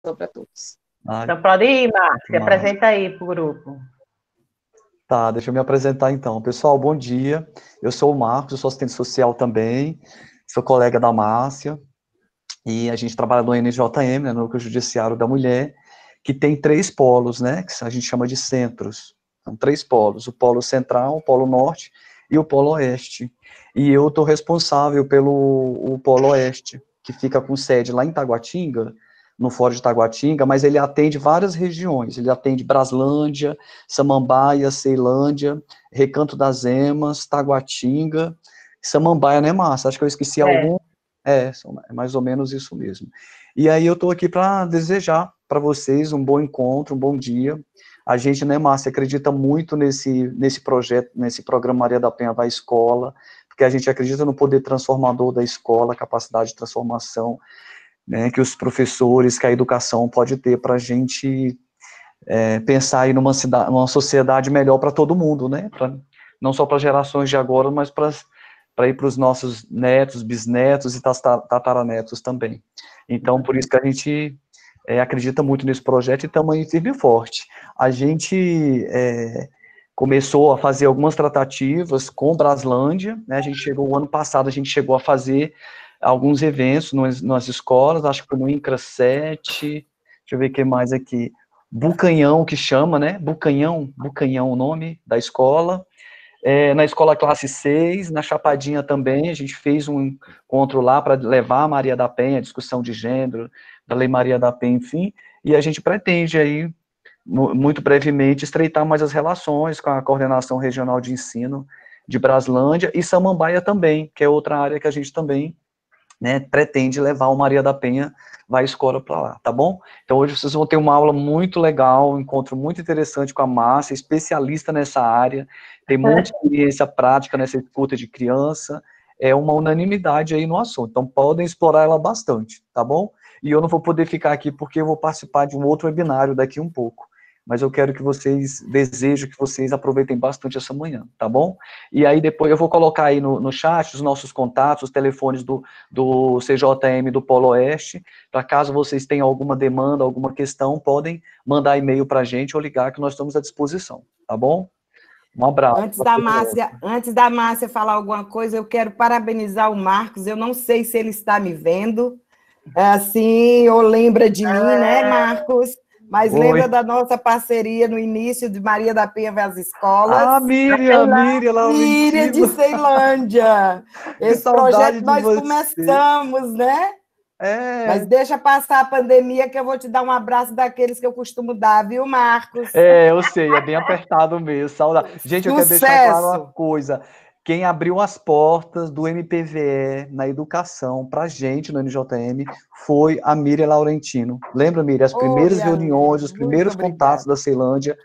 para todos. Então, pode ir, Márcio, se Márcio. apresenta aí para o grupo. Tá, deixa eu me apresentar então. Pessoal, bom dia. Eu sou o Marcos, eu sou assistente social também, sou colega da Márcia, e a gente trabalha no NJM, né, no Núcleo Judiciário da Mulher, que tem 3 polos, né, que a gente chama de centros. São 3 polos, o polo central, o polo norte e o polo oeste. E eu estou responsável pelo o polo oeste, que fica com sede lá em Taguatinga, no Fórum de Taguatinga, mas ele atende várias regiões, ele atende Braslândia, Samambaia, Ceilândia, Recanto das Emas, Taguatinga, Samambaia, né, Márcia? Acho que eu esqueci algum. É mais ou menos isso mesmo. E aí eu estou aqui para desejar para vocês um bom encontro, um bom dia. A gente, né, Márcia, acredita muito nesse projeto, nesse programa Maria da Penha vai à escola, porque a gente acredita no poder transformador da escola, a capacidade de transformação, né, que os professores, que a educação pode ter para a gente pensar aí numa sociedade melhor para todo mundo, né, não só para as gerações de agora, mas para ir para os nossos netos, bisnetos e tataranetos também. Então, por isso que a gente acredita muito nesse projeto e estamos aí firme e forte. A gente começou a fazer algumas tratativas com Braslândia, né, o ano passado a gente chegou a fazer alguns eventos nas escolas, acho que foi no INCRA 7, deixa eu ver o que mais aqui, Bucanhão, que chama, né, Bucanhão o nome da escola, na escola classe 6, na Chapadinha também, a gente fez um encontro lá para levar a Maria da Penha, a discussão de gênero, da Lei Maria da Penha, enfim, e a gente pretende aí, muito brevemente, estreitar mais as relações com a Coordenação Regional de Ensino de Braslândia e Samambaia também, que é outra área que a gente também, né, pretende levar o Maria da Penha vai à escola para lá, tá bom? Então hoje vocês vão ter uma aula muito legal, um encontro muito interessante com a Márcia, especialista nessa área, tem muita experiência prática nessa escuta de criança, é uma unanimidade aí no assunto, então podem explorar ela bastante, tá bom? E eu não vou poder ficar aqui porque eu vou participar de um outro webinário daqui um pouco, mas eu quero que vocês, desejo que vocês aproveitem bastante essa manhã, tá bom? E aí depois eu vou colocar aí no chat os nossos contatos, os telefones do CJM do Polo Oeste, para caso vocês tenham alguma demanda, alguma questão, podem mandar e-mail para a gente ou ligar que nós estamos à disposição, tá bom? Um abraço. Antes da Márcia falar alguma coisa, eu quero parabenizar o Marcos, eu não sei se ele está me vendo, assim, ou lembra de mim, né, Marcos? Mas Oi. lembra da nossa parceria no início de Maria da Penha vai às escolas? Ah, Miriam Miriam de Ceilândia. Esse projeto nós começamos, né? Mas deixa passar a pandemia que eu vou te dar um abraço daqueles que eu costumo dar, viu, Marcos? Eu sei, é bem apertado mesmo, saudade. Gente, eu quero deixar claro uma coisa, quem abriu as portas do MPVE na educação para gente no NJM foi a Miriam Laurentino. Lembra, Miriam? As primeiras reuniões, os primeiros contatos da Ceilândia,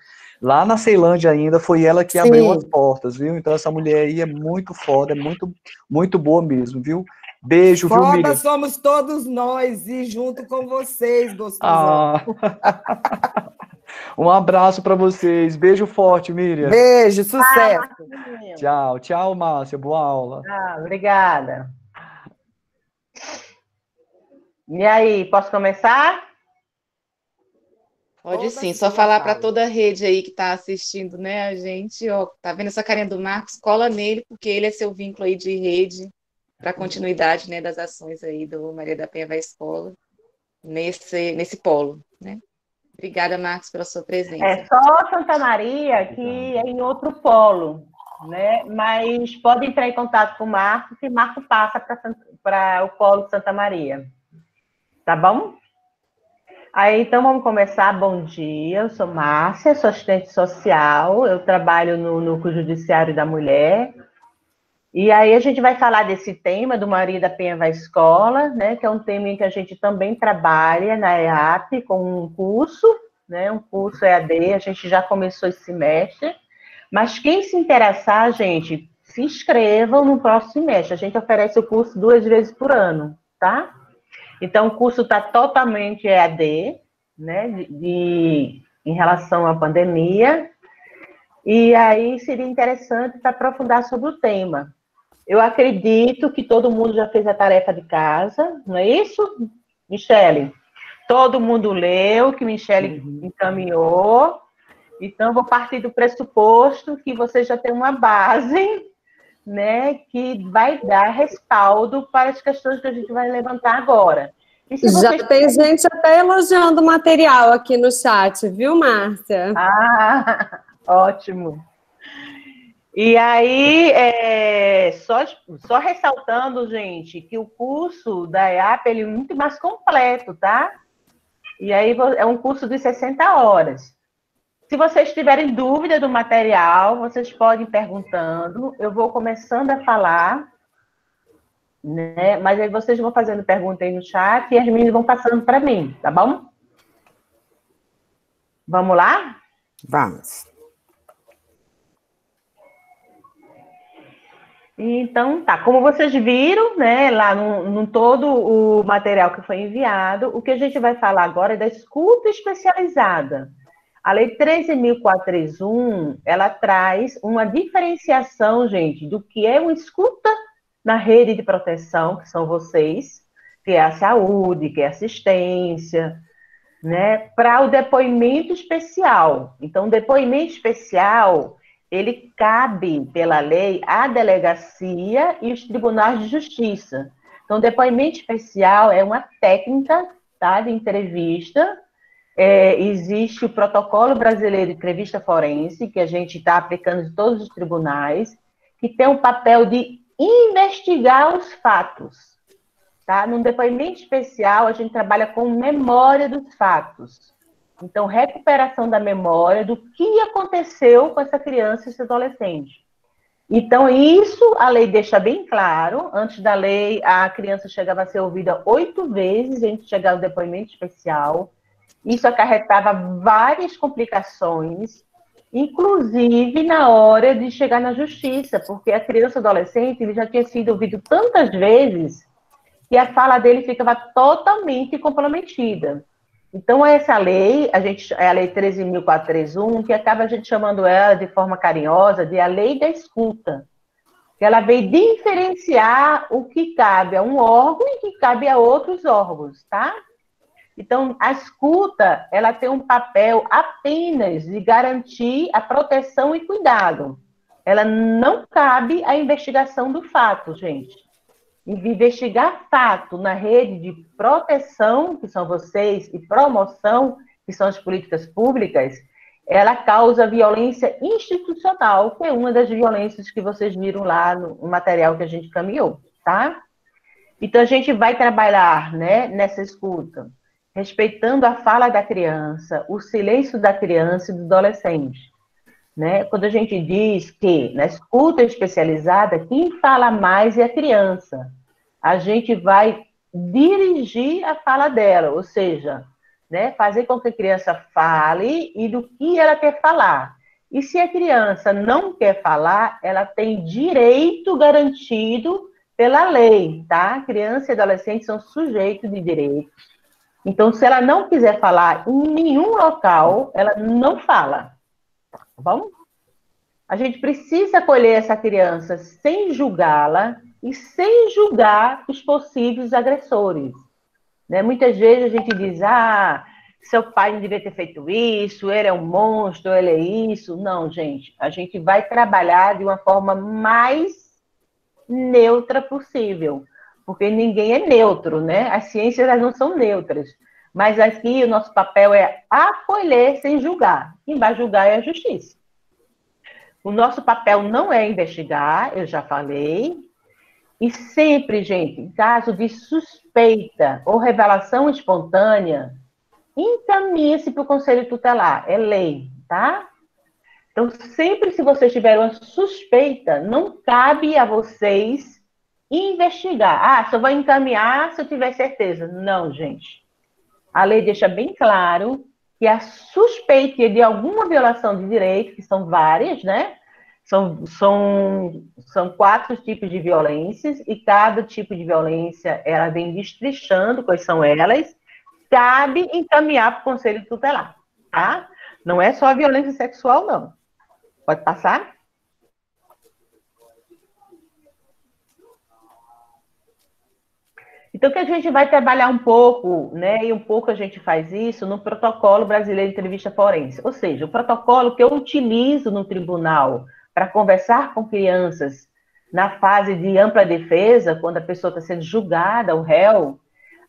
lá na Ceilândia ainda, foi ela que abriu as portas, viu? Então essa mulher aí é muito foda, é muito, muito boa mesmo, viu? Beijo, viu, Miriam? Foda somos todos nós, e junto com vocês, gostosão. Um abraço para vocês. Beijo forte, Miriam. Beijo, sucesso. Tchau, tchau, Márcia. Boa aula. Obrigada. E aí, posso começar? Pode sim, só falar para toda a rede aí que está assistindo, né, a gente, ó, tá vendo essa carinha do Marcos? Cola nele, porque ele é seu vínculo aí de rede para a continuidade, né, das ações aí do Maria da Penha vai à escola, nesse polo, né? Obrigada, Marcos, pela sua presença. É só Santa Maria que é em outro polo, né? Mas pode entrar em contato com o Marcos e Marcos passa para o polo Santa Maria. Tá bom? Aí, então, vamos começar. Bom dia, eu sou Márcia, sou assistente social, eu trabalho no Núcleo Judiciário da Mulher. E aí a gente vai falar desse tema do Maria da Penha vai à escola, né, que é um tema em que a gente também trabalha na EAP com um curso, né, um curso EAD, a gente já começou esse semestre, mas quem se interessar, gente, se inscrevam no próximo semestre, a gente oferece o curso 2 vezes por ano, tá? Então, o curso está totalmente EAD, né, em relação à pandemia, e aí seria interessante aprofundar sobre o tema. Eu acredito que todo mundo já fez a tarefa de casa, não é isso, Michele? todo mundo leu, que Michele encaminhou. Então, eu vou partir do pressuposto que você já tem uma base, né, que vai dar respaldo para as questões que a gente vai levantar agora. Já tem gente até elogiando o material aqui no chat, viu, Márcia? Ah, ótimo. E aí, só ressaltando, gente, que o curso da EAP ele é muito mais completo, tá? E aí é um curso de 60 horas. Se vocês tiverem dúvida do material, vocês podem ir perguntando. Eu vou começando a falar, né? Mas aí vocês vão fazendo pergunta aí no chat e as meninas vão passando para mim, tá bom? Vamos lá? Vamos. Então, tá. Como vocês viram, né, lá no todo o material que foi enviado, o que a gente vai falar agora é da escuta especializada. A Lei 13.431, ela traz uma diferenciação, gente, do que é uma escuta na rede de proteção, que são vocês, que é a saúde, que é a assistência, né, para o depoimento especial. Então, o depoimento especial, ele cabe, pela lei, à delegacia e os tribunais de justiça. Então, o depoimento especial é uma técnica, tá, de entrevista. Existe o protocolo brasileiro de entrevista forense, que a gente está aplicando em todos os tribunais, que tem o papel de investigar os fatos. Tá? No depoimento especial, a gente trabalha com memória dos fatos. Então, recuperação da memória do que aconteceu com essa criança e esse adolescente. Então, isso a lei deixa bem claro. Antes da lei, a criança chegava a ser ouvida 8 vezes antes de chegar ao depoimento especial. Isso acarretava várias complicações, inclusive na hora de chegar na justiça, porque a criança e adolescente ele já tinha sido ouvido tantas vezes que a fala dele ficava totalmente comprometida. Então, essa lei, é a Lei 13.431, que acaba a gente chamando ela de forma carinhosa de a Lei da Escuta, que ela veio diferenciar o que cabe a um órgão e o que cabe a outros órgãos, tá? Então, a escuta, ela tem um papel apenas de garantir a proteção e cuidado. Ela não cabe à investigação do fato, gente. Investigar fato na rede de proteção, que são vocês, e promoção, que são as políticas públicas, ela causa violência institucional, que é uma das violências que vocês viram lá no material que a gente caminhou, tá? Então, a gente vai trabalhar, né, nessa escuta, respeitando a fala da criança, o silêncio da criança e do adolescente. Né? Quando a gente diz que na escuta especializada, quem fala mais é a criança. A gente vai dirigir a fala dela, ou seja, né, fazer com que a criança fale e do que ela quer falar. E se a criança não quer falar, ela tem direito garantido pela lei, tá? Criança e adolescente são sujeitos de direitos. Então, se ela não quiser falar em nenhum local, ela não fala. Tá bom? A gente precisa acolher essa criança sem julgá-la e sem julgar os possíveis agressores. Né? Muitas vezes a gente diz, seu pai não devia ter feito isso, ele é um monstro, ele é isso. Não, gente, a gente vai trabalhar de uma forma mais neutra possível, porque ninguém é neutro, né? As ciências elas não são neutras. Mas aqui o nosso papel é acolher sem julgar. Quem vai julgar é a justiça. O nosso papel não é investigar, eu já falei. E sempre, gente, em caso de suspeita ou revelação espontânea, encaminhe-se para o Conselho Tutelar. É lei, tá? Então, sempre se vocês tiverem uma suspeita, não cabe a vocês investigar. Só vou encaminhar se eu tiver certeza. Não, gente. A lei deixa bem claro que a suspeita de alguma violação de direito, que são várias, né? São 4 tipos de violências, e cada tipo de violência, ela vem destrinchando quais são elas, cabe encaminhar para o Conselho Tutelar, tá? Não é só a violência sexual, não. Pode passar? Então, que a gente vai trabalhar um pouco, né, e um pouco a gente faz isso no protocolo brasileiro de entrevista forense. Ou seja, o protocolo que eu utilizo no tribunal para conversar com crianças na fase de ampla defesa, quando a pessoa está sendo julgada, o réu,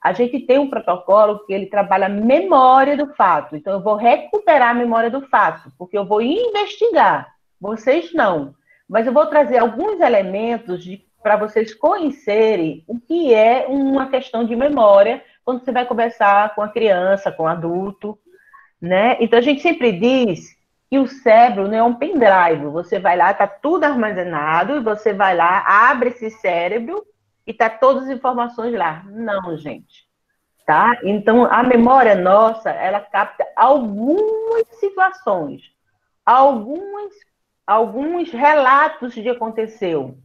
a gente tem um protocolo que ele trabalha a memória do fato. Então, eu vou recuperar a memória do fato, porque eu vou investigar. Vocês não. Mas eu vou trazer alguns elementos para vocês conhecerem o que é uma questão de memória quando você vai conversar com a criança, com o adulto, né? Então, a gente sempre diz que o cérebro não é um pendrive. Você vai lá, está tudo armazenado, e você vai lá, abre esse cérebro e tá todas as informações lá. Não, gente. Tá? Então, a memória nossa, ela capta algumas situações, alguns relatos de que aconteceu.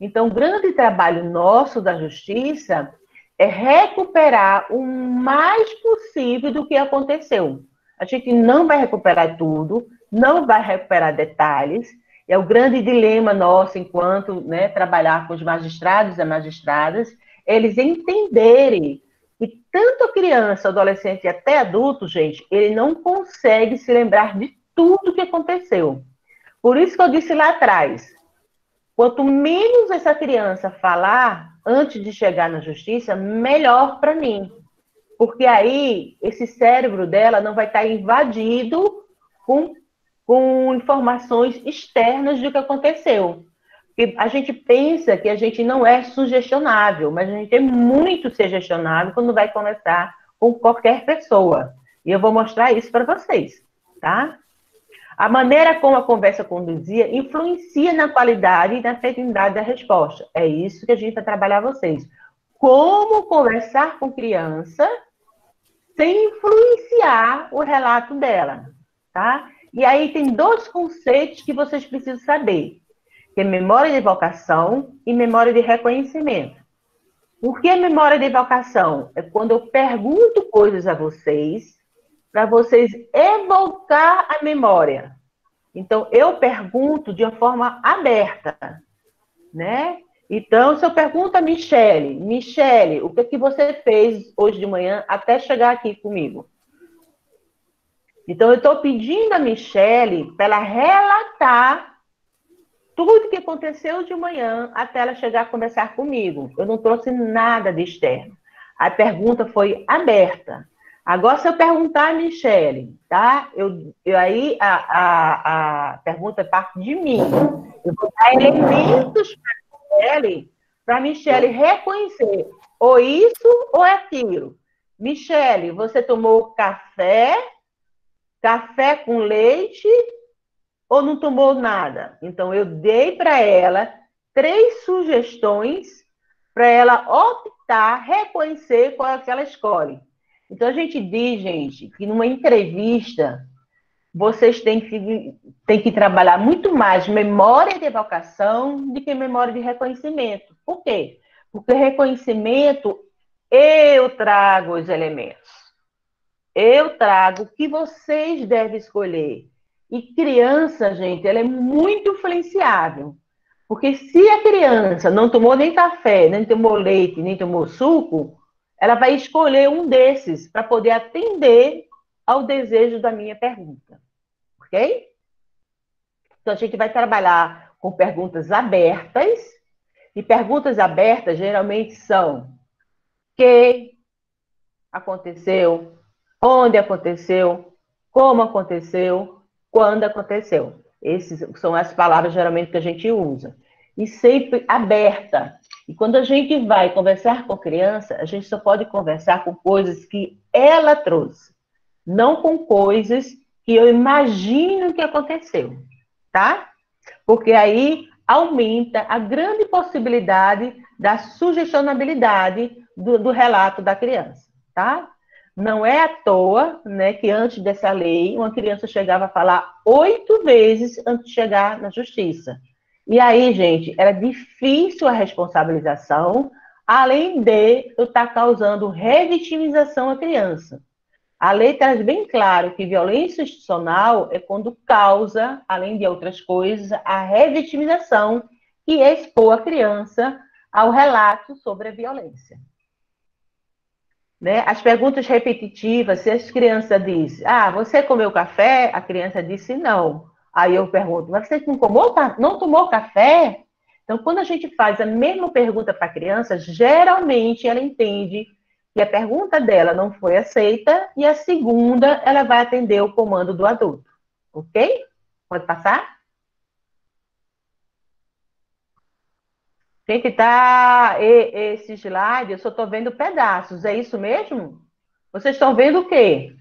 Então, o grande trabalho nosso da justiça é recuperar o mais possível do que aconteceu. A gente não vai recuperar tudo, não vai recuperar detalhes. É o grande dilema nosso, enquanto, né, trabalhar com os magistrados e magistradas, eles entenderem que tanto a criança, adolescente e até adulto, gente, ele não consegue se lembrar de tudo que aconteceu. Por isso que eu disse lá atrás, quanto menos essa criança falar antes de chegar na justiça, melhor para mim. Porque aí, esse cérebro dela não vai estar invadido com informações externas do que aconteceu. Porque a gente pensa que a gente não é sugestionável, mas a gente é muito sugestionável quando vai conversar com qualquer pessoa. E eu vou mostrar isso para vocês, tá? A maneira como a conversa conduzia influencia na qualidade e na efetividade da resposta. É isso que a gente vai trabalhar vocês. Como conversar com criança sem influenciar o relato dela, tá? E aí tem dois conceitos que vocês precisam saber, que é memória de evocação e memória de reconhecimento. Por que memória de evocação? É quando eu pergunto coisas a vocês, para vocês evocar a memória. Então, eu pergunto de uma forma aberta, né? Então, se eu pergunto a Michele, o que você fez hoje de manhã até chegar aqui comigo? Então, eu estou pedindo a Michele para ela relatar tudo o que aconteceu de manhã até ela chegar a conversar comigo. Eu não trouxe nada de externo. A pergunta foi aberta. Agora, se eu perguntar a Michele, tá? Aí a pergunta parte de mim. Eu vou dar elementos para a Michele reconhecer ou isso ou aquilo. Michele, você tomou café com leite ou não tomou nada? Então, eu dei para ela 3 sugestões para ela optar, reconhecer qual é que ela escolhe. Então, a gente diz, gente, que numa entrevista, vocês têm que trabalhar muito mais memória de evocação do que memória de reconhecimento. Por quê? Porque reconhecimento, eu trago os elementos. Eu trago o que vocês devem escolher. E criança, gente, ela é muito influenciável. Porque se a criança não tomou nem café, nem tomou leite, nem tomou suco, ela vai escolher um desses para poder atender ao desejo da minha pergunta. Ok? Então, a gente vai trabalhar com perguntas abertas. E perguntas abertas geralmente são: o que aconteceu? Onde aconteceu? Como aconteceu? Quando aconteceu? Essas são as palavras geralmente que a gente usa. E sempre aberta. E quando a gente vai conversar com criança, a gente só pode conversar com coisas que ela trouxe, não com coisas que eu imagino que aconteceu, tá? Porque aí aumenta a grande possibilidade da sugestionabilidade do relato da criança, tá? Não é à toa, né, que antes dessa lei, uma criança chegava a falar 8 vezes antes de chegar na justiça. E aí, gente, era difícil a responsabilização, além de eu estar causando revitimização à criança. A lei traz bem claro que violência institucional é quando causa, além de outras coisas, a revitimização e expor a criança ao relato sobre a violência. Né? As perguntas repetitivas, se as crianças dizem, ah, você comeu café? A criança disse não. Aí eu pergunto, mas você não tomou café? Então, quando a gente faz a mesma pergunta para a criança, geralmente ela entende que a pergunta dela não foi aceita e a segunda ela vai atender o comando do adulto. Ok? Pode passar? Gente, tá esse slide, eu só estou vendo pedaços, é isso mesmo? Vocês estão vendo o quê?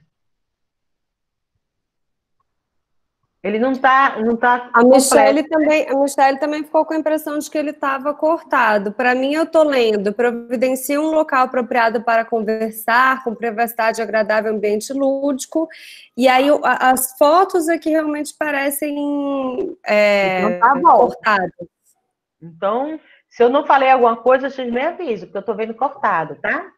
Ele não tá a Michelle também ficou com a impressão de que ele estava cortado. Para mim, eu estou lendo, providencia um local apropriado para conversar, com privacidade agradável, ambiente lúdico. E aí, as fotos aqui realmente parecem então, tá bom. Cortadas. Então, se eu não falei alguma coisa, vocês me avisam, porque eu estou vendo cortado, tá?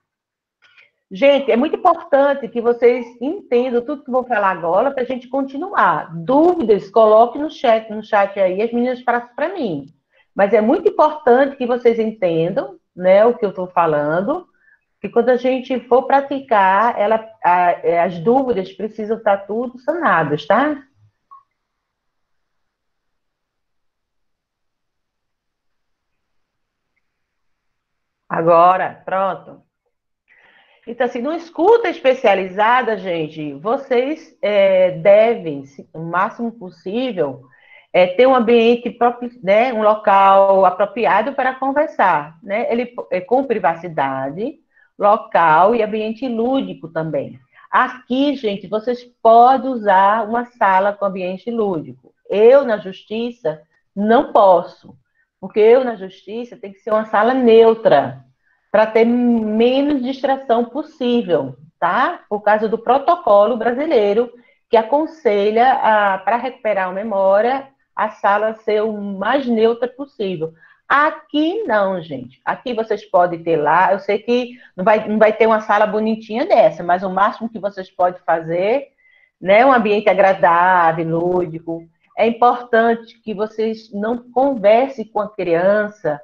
Gente, é muito importante que vocês entendam tudo que eu vou falar agora para a gente continuar. Dúvidas, coloque no chat aí, as meninas passam para mim. Mas é muito importante que vocês entendam, né, o que eu estou falando, que quando a gente for praticar, as dúvidas precisam estar tudo sanadas, tá? Agora, pronto. Então, assim, no escuta especializada, gente, vocês devem, o máximo possível, ter um ambiente próprio, né, um local apropriado para conversar, né? Ele com privacidade, local e ambiente lúdico também. Aqui, gente, vocês podem usar uma sala com ambiente lúdico. Eu, na justiça, não posso, porque eu, na justiça, tem que ser uma sala neutra, para ter menos distração possível, tá? Por causa do protocolo brasileiro, que aconselha, para recuperar a memória, a sala ser o mais neutra possível. Aqui não, gente. Aqui vocês podem ter lá, eu sei que não vai ter uma sala bonitinha dessa, mas o máximo que vocês podem fazer, né, um ambiente agradável, lúdico. É importante que vocês não conversem com a criança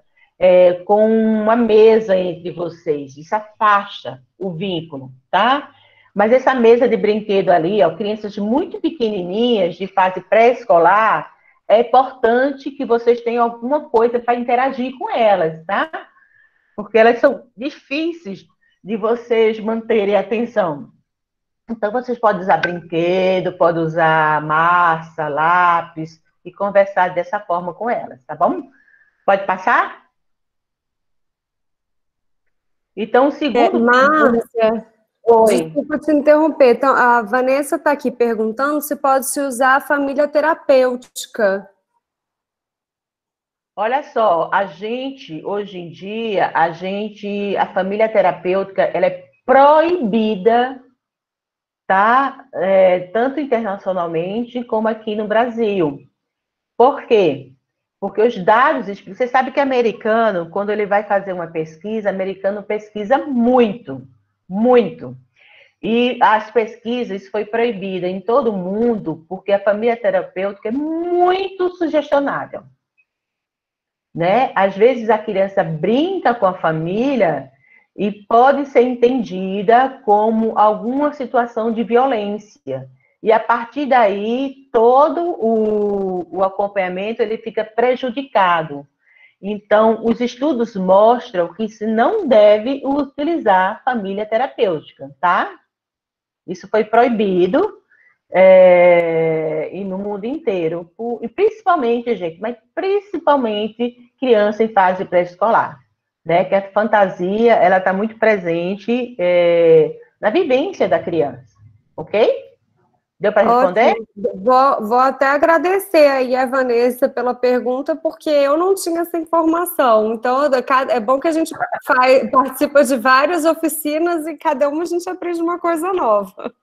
com uma mesa entre vocês. Isso afasta o vínculo, tá? Mas essa mesa de brinquedo ali, ó, crianças muito pequenininhas, de fase pré-escolar, é importante que vocês tenham alguma coisa para interagir com elas, tá? Porque elas são difíceis de vocês manterem a atenção. Então, vocês podem usar brinquedo, podem usar massa, lápis, e conversar dessa forma com elas, tá bom? Pode passar? Então, o segundo... Márcia, desculpa te interromper. Então, a Vanessa está aqui perguntando se pode se usar a família terapêutica. Olha só, hoje em dia, a família terapêutica, ela é proibida, tá? Tanto internacionalmente como aqui no Brasil. Por quê? Porque os dados, você sabe que americano, quando ele vai fazer uma pesquisa, americano pesquisa muito, muito. E as pesquisas, isso foi proibido em todo o mundo, porque a família terapêutica é muito sugestionável. Né? Às vezes a criança brinca com a família e pode ser entendida como alguma situação de violência. E a partir daí, todo o acompanhamento ele fica prejudicado. Então, os estudos mostram que se não deve utilizar família terapêutica, tá? Isso foi proibido e no mundo inteiro. E principalmente, gente, mas principalmente criança em fase pré-escolar, né? Que a fantasia, ela está muito presente na vivência da criança, ok? Deu para responder? Vou até agradecer aí a Vanessa pela pergunta, porque eu não tinha essa informação. Então, é bom que a gente participa de várias oficinas e cada uma a gente aprende uma coisa nova.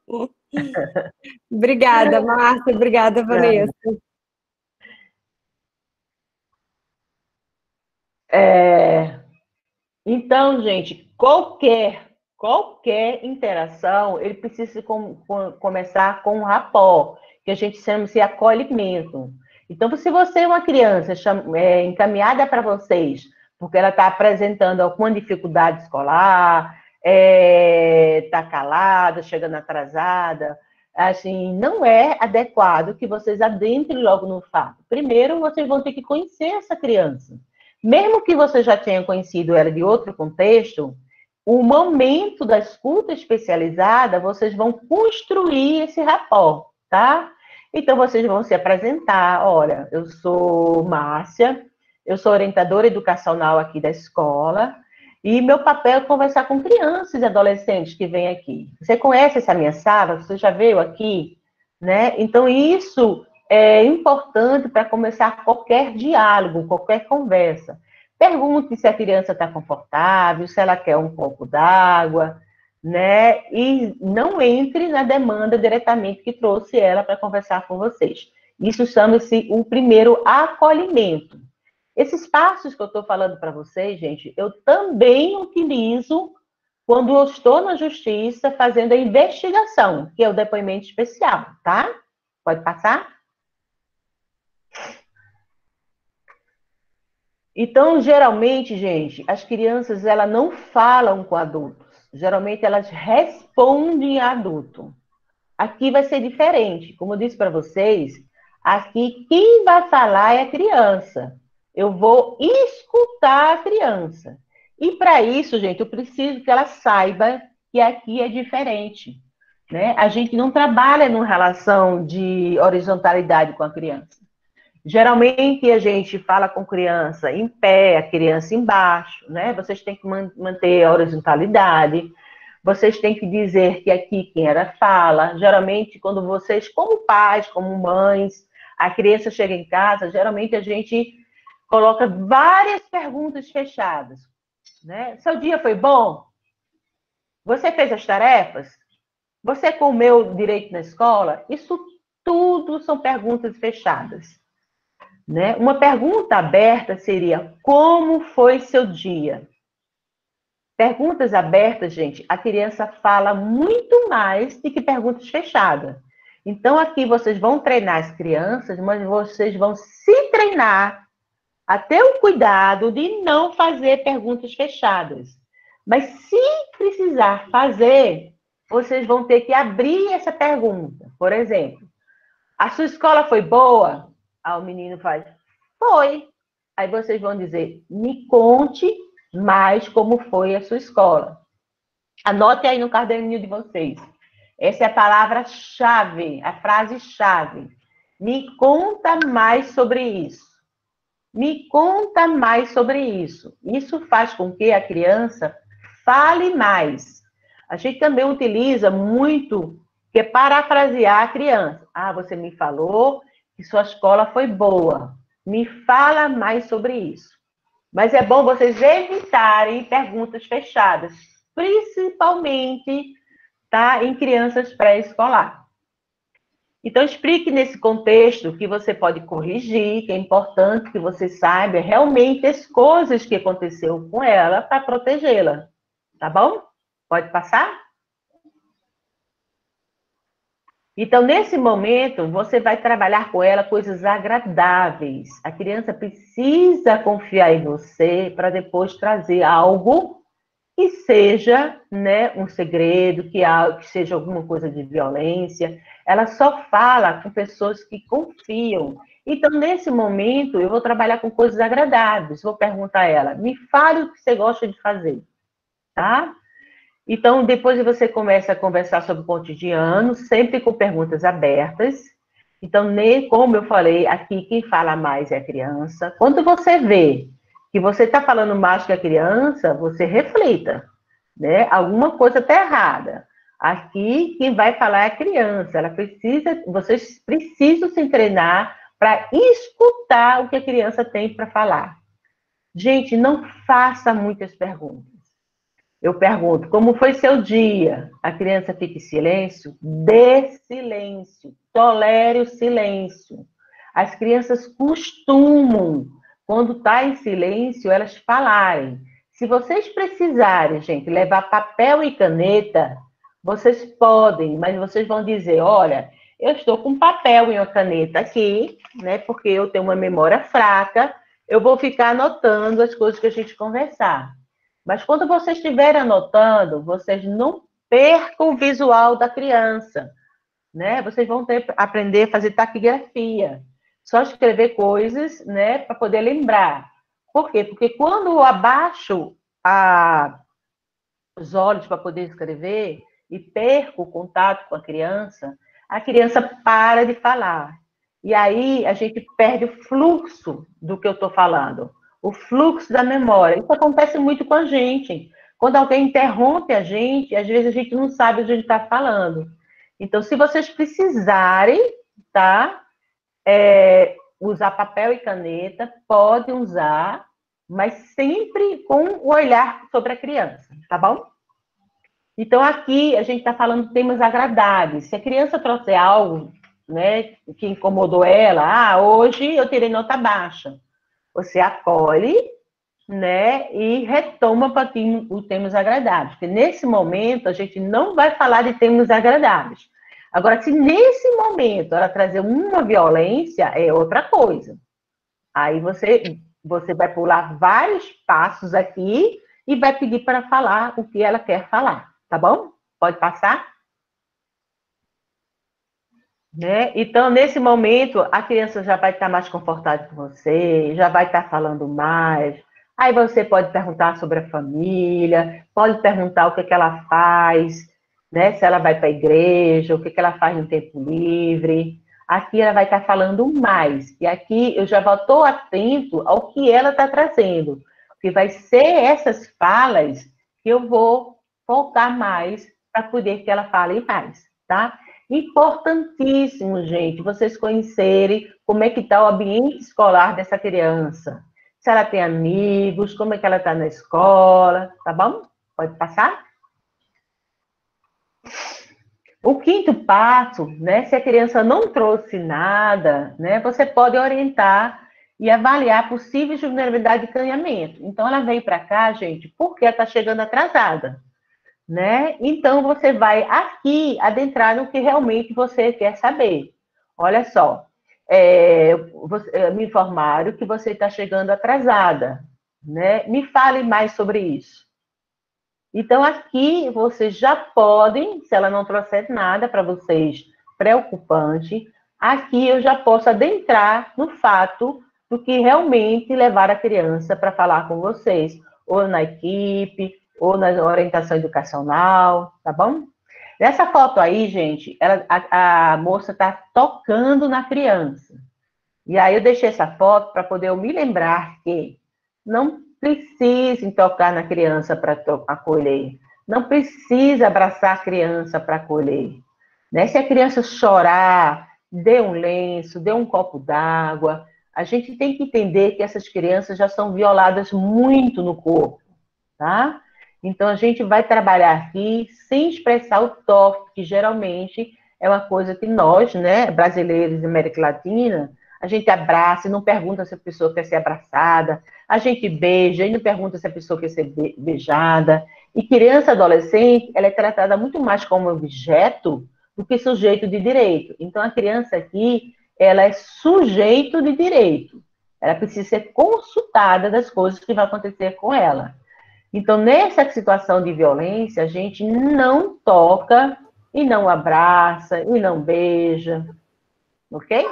Obrigada, Márcia. Obrigada, Vanessa. Então, gente, qualquer interação, ele precisa começar com um rapport, que a gente chama de acolhimento. Então, se você é uma criança encaminhada para vocês, porque ela está apresentando alguma dificuldade escolar, tá calada, chegando atrasada. Assim, não é adequado que vocês adentrem logo no fato. Primeiro, vocês vão ter que conhecer essa criança. Mesmo que você já tenha conhecido ela de outro contexto, o momento da escuta especializada, vocês vão construir esse rapport, tá? Então, vocês vão se apresentar. Olha, eu sou Márcia, eu sou orientadora educacional aqui da escola, e meu papel é conversar com crianças e adolescentes que vêm aqui. Você conhece essa minha sala? Você já veio aqui? Né? Então, isso é importante para começar qualquer diálogo, qualquer conversa. Pergunte se a criança está confortável, se ela quer um copo d'água, né? E não entre na demanda diretamente que trouxe ela para conversar com vocês. Isso chama-se o primeiro acolhimento. Esses passos que eu estou falando para vocês, gente, eu também utilizo quando eu estou na justiça fazendo a investigação, que é o depoimento especial, tá? Pode passar? Então, geralmente, gente, as crianças, elas não falam com adultos. Geralmente, elas respondem a adulto. Aqui vai ser diferente. Como eu disse para vocês, aqui quem vai falar é a criança. Eu vou escutar a criança. E para isso, gente, eu preciso que ela saiba que aqui é diferente, né? A gente não trabalha numa relação de horizontalidade com a criança. Geralmente a gente fala com criança em pé, a criança embaixo, né? Vocês têm que manter a horizontalidade. Vocês têm que dizer que aqui quem era fala. Geralmente, quando vocês, como pais, como mães, a criança chega em casa, geralmente a gente coloca várias perguntas fechadas, né? Seu dia foi bom? Você fez as tarefas? Você comeu direito na escola? Isso tudo são perguntas fechadas, né? Uma pergunta aberta seria: como foi seu dia? Perguntas abertas, gente, a criança fala muito mais do que perguntas fechadas. Então, aqui vocês vão treinar as crianças, mas vocês vão se treinar a ter o cuidado de não fazer perguntas fechadas. Mas se precisar fazer, vocês vão ter que abrir essa pergunta. Por exemplo, a sua escola foi boa? Aí o menino faz, foi. Aí vocês vão dizer, me conte mais como foi a sua escola. Anote aí no caderninho de vocês. Essa é a palavra-chave, a frase-chave. Me conta mais sobre isso. Me conta mais sobre isso. Isso faz com que a criança fale mais. A gente também utiliza muito, que é parafrasear a criança. Ah, você me falou que sua escola foi boa. Me fala mais sobre isso. Mas é bom vocês evitarem perguntas fechadas, principalmente, tá, em crianças pré-escolar. Então, explique nesse contexto que você pode corrigir, que é importante que você saiba realmente as coisas que aconteceu com ela para protegê-la. Tá bom? Pode passar? Então, nesse momento, você vai trabalhar com ela coisas agradáveis. A criança precisa confiar em você para depois trazer algo que seja, né, um segredo, que seja alguma coisa de violência. Ela só fala com pessoas que confiam. Então, nesse momento, eu vou trabalhar com coisas agradáveis. Vou perguntar a ela, me fale o que você gosta de fazer, tá? Então, depois você começa a conversar sobre o cotidiano, sempre com perguntas abertas. Então, como eu falei, aqui quem fala mais é a criança. Quando você vê que você está falando mais que a criança, você reflita, né? Alguma coisa está errada. Aqui, quem vai falar é a criança. Vocês precisam se treinar para escutar o que a criança tem para falar. Gente, não faça muitas perguntas. Eu pergunto, como foi seu dia? A criança fica em silêncio? Dê silêncio. Tolere o silêncio. As crianças costumam, quando está em silêncio, elas falarem. Se vocês precisarem, gente, levar papel e caneta, vocês podem, mas vocês vão dizer, olha, eu estou com papel e uma caneta aqui, né, porque eu tenho uma memória fraca, eu vou ficar anotando as coisas que a gente conversar. Mas quando vocês estiverem anotando, vocês não percam o visual da criança, né? Vocês vão aprender a fazer taquigrafia, só escrever coisas, né, para poder lembrar. Por quê? Porque quando eu abaixo os olhos para poder escrever e perco o contato com a criança para de falar. E aí a gente perde o fluxo do que eu estou falando, o fluxo da memória. Isso acontece muito com a gente. Quando alguém interrompe a gente, às vezes a gente não sabe o que a gente está falando. Então, se vocês precisarem, tá? Usar papel e caneta, podem usar, mas sempre com o olhar sobre a criança, tá bom? Então, aqui a gente está falando de temas agradáveis. Se a criança trouxer algo, né, que incomodou ela, hoje eu tirei nota baixa. Você acolhe, né, e retoma para os temas agradáveis. Porque nesse momento a gente não vai falar de temas agradáveis. Agora, se nesse momento ela trazer uma violência, é outra coisa. Aí você vai pular vários passos aqui e vai pedir para falar o que ela quer falar, tá bom? Pode passar? Né? Então, nesse momento, a criança já vai estar mais confortável com você, já vai estar falando mais. Aí você pode perguntar sobre a família, pode perguntar o que ela faz, né? Se ela vai para a igreja, o que ela faz no tempo livre. Aqui ela vai estar falando mais. E aqui eu já estou atento ao que ela está trazendo. Porque vai ser essas falas que eu vou focar mais para poder que ela fale mais, tá? Importantíssimo, gente, vocês conhecerem como é que está o ambiente escolar dessa criança. Se ela tem amigos, como é que ela está na escola, tá bom? Pode passar? O quinto passo, né, se a criança não trouxe nada, né, você pode orientar e avaliar possíveis vulnerabilidade de acanhamento. Então, ela veio para cá, gente, porque ela está chegando atrasada, né? Então, você vai aqui adentrar no que realmente você quer saber. Olha só, me informaram que você está chegando atrasada, né? Me fale mais sobre isso. Então, aqui vocês já podem, se ela não trouxer nada para vocês preocupante, aqui eu já posso adentrar no fato do que realmente levar a criança para falar com vocês, ou na equipe, ou na orientação educacional, tá bom? Nessa foto aí, gente, a moça está tocando na criança. E aí eu deixei essa foto para poder eu me lembrar que não precisem tocar na criança para acolher. Não precisa abraçar a criança para acolher. Né? Se a criança chorar, dê um lenço, dê um copo d'água. A gente tem que entender que essas crianças já são violadas muito no corpo, tá? Então, a gente vai trabalhar aqui sem expressar o toque, que geralmente é uma coisa que nós, né, brasileiros da América Latina, a gente abraça e não pergunta se a pessoa quer ser abraçada, a gente beija e não pergunta se a pessoa quer ser beijada. E criança e adolescente, ela é tratada muito mais como objeto do que sujeito de direito. Então, a criança aqui, ela é sujeito de direito. Ela precisa ser consultada das coisas que vão acontecer com ela. Então, nessa situação de violência, a gente não toca e não abraça e não beija. Ok?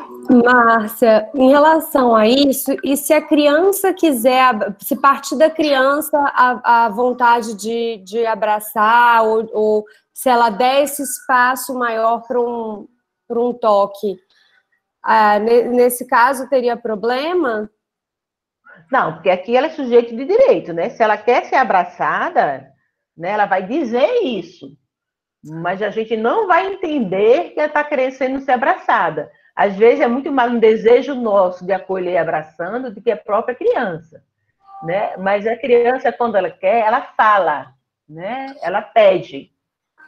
Márcia, em relação a isso, e se a criança quiser, se partir da criança a vontade de abraçar, ou se ela der esse espaço maior para um toque, nesse caso teria problema? Não, porque aqui ela é sujeito de direito, né? Se ela quer ser abraçada, né, ela vai dizer isso. Mas a gente não vai entender que ela está querendo ser abraçada. Às vezes é muito mais um desejo nosso de acolher abraçando do que a própria criança, né? Mas a criança, quando ela quer, ela fala, né? Ela pede.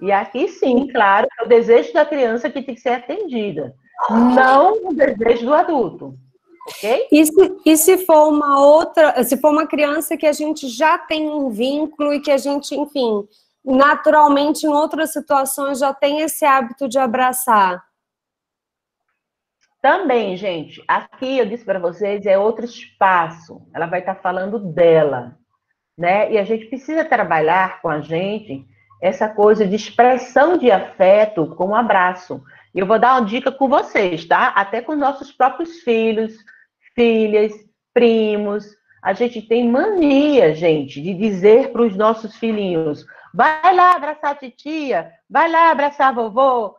E aqui sim, claro, é o desejo da criança que tem que ser atendida, não o desejo do adulto. Okay? E se for se for uma criança que a gente já tem um vínculo e que a gente, enfim, naturalmente em outras situações já tem esse hábito de abraçar? Também, gente, aqui eu disse para vocês, é outro espaço. Ela vai estar falando dela, né? E a gente precisa trabalhar com a gente essa coisa de expressão de afeto com um abraço. E eu vou dar uma dica com vocês, tá? Até com nossos próprios filhos, filhas, primos. A gente tem mania, gente, de dizer para os nossos filhinhos: vai lá abraçar a titia, vai lá abraçar a vovô,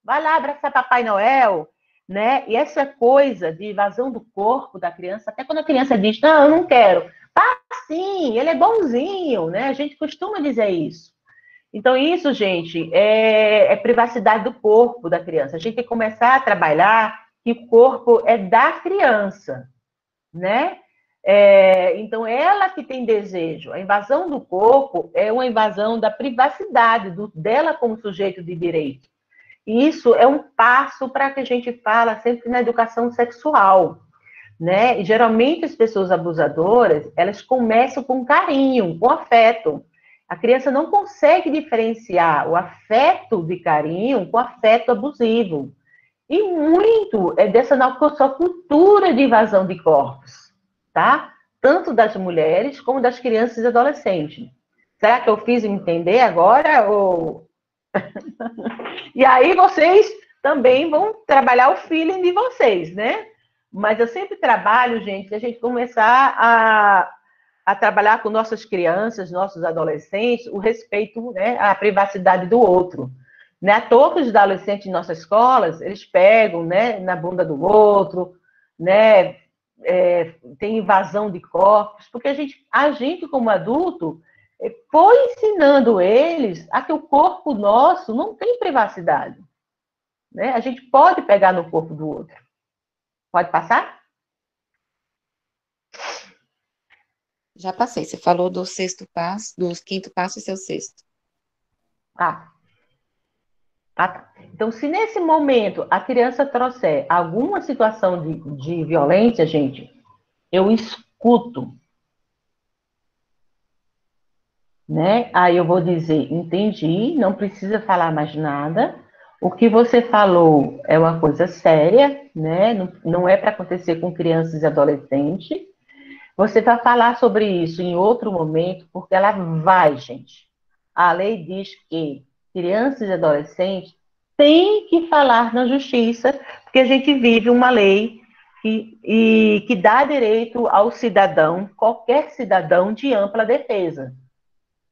vai lá abraçar Papai Noel, né? E essa coisa de invasão do corpo da criança, até quando a criança diz: não, eu não quero. Ah, sim, ele é bonzinho, né? A gente costuma dizer isso. Então, isso, gente, é privacidade do corpo da criança. A gente tem que começar a trabalhar que o corpo é da criança, né? Então, ela que tem desejo. A invasão do corpo é uma invasão da privacidade dela como sujeito de direito. E isso é um passo para que a gente fala sempre na educação sexual, né? E, geralmente, as pessoas abusadoras, elas começam com carinho, com afeto. A criança não consegue diferenciar o afeto de carinho com o afeto abusivo. E muito é dessa nossa cultura de invasão de corpos, tá? Tanto das mulheres como das crianças e adolescentes. Será que eu fiz entender agora? Ou... E aí vocês também vão trabalhar o feeling de vocês, né? Mas eu sempre trabalho, gente, a gente começar a trabalhar com nossas crianças, nossos adolescentes, o respeito, né, à privacidade do outro. Né? À toa que os adolescentes em nossas escolas, eles pegam, né, na bunda do outro, né, tem invasão de corpos, porque a gente como adulto, foi ensinando eles a que o corpo nosso não tem privacidade. Né? A gente pode pegar no corpo do outro. Pode passar? Já passei. Você falou do sexto passo, do quinto passo e seu sexto. Tá. Então, se nesse momento a criança trouxer alguma situação de violência, gente, eu escuto. Né? Aí eu vou dizer, entendi, não precisa falar mais nada. O que você falou é uma coisa séria, né? Não é para acontecer com crianças e adolescentes. Você vai falar sobre isso em outro momento, porque ela vai, gente. A lei diz que crianças e adolescentes têm que falar na justiça, porque a gente vive uma lei que dá direito ao cidadão, qualquer cidadão, de ampla defesa.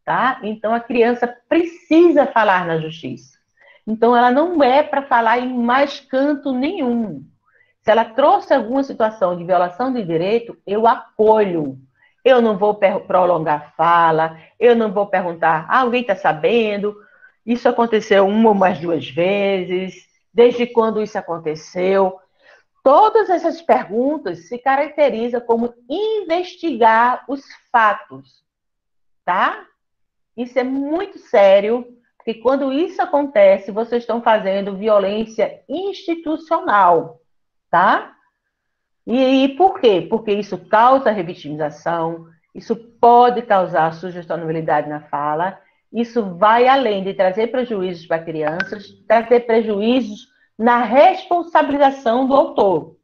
Tá? Então, a criança precisa falar na justiça. Então, ela não é para falar em mais canto nenhum. Se ela trouxe alguma situação de violação de direito, eu acolho. Eu não vou prolongar a fala, eu não vou perguntar, alguém está sabendo? Isso aconteceu uma ou mais duas vezes? Desde quando isso aconteceu? Todas essas perguntas se caracterizam como investigar os fatos, tá? Isso é muito sério, porque quando isso acontece, vocês estão fazendo violência institucional, tá? E por quê? Porque isso causa revitimização, isso pode causar sugestionabilidade na fala, isso vai além de trazer prejuízos para crianças, trazer prejuízos na responsabilização do autor,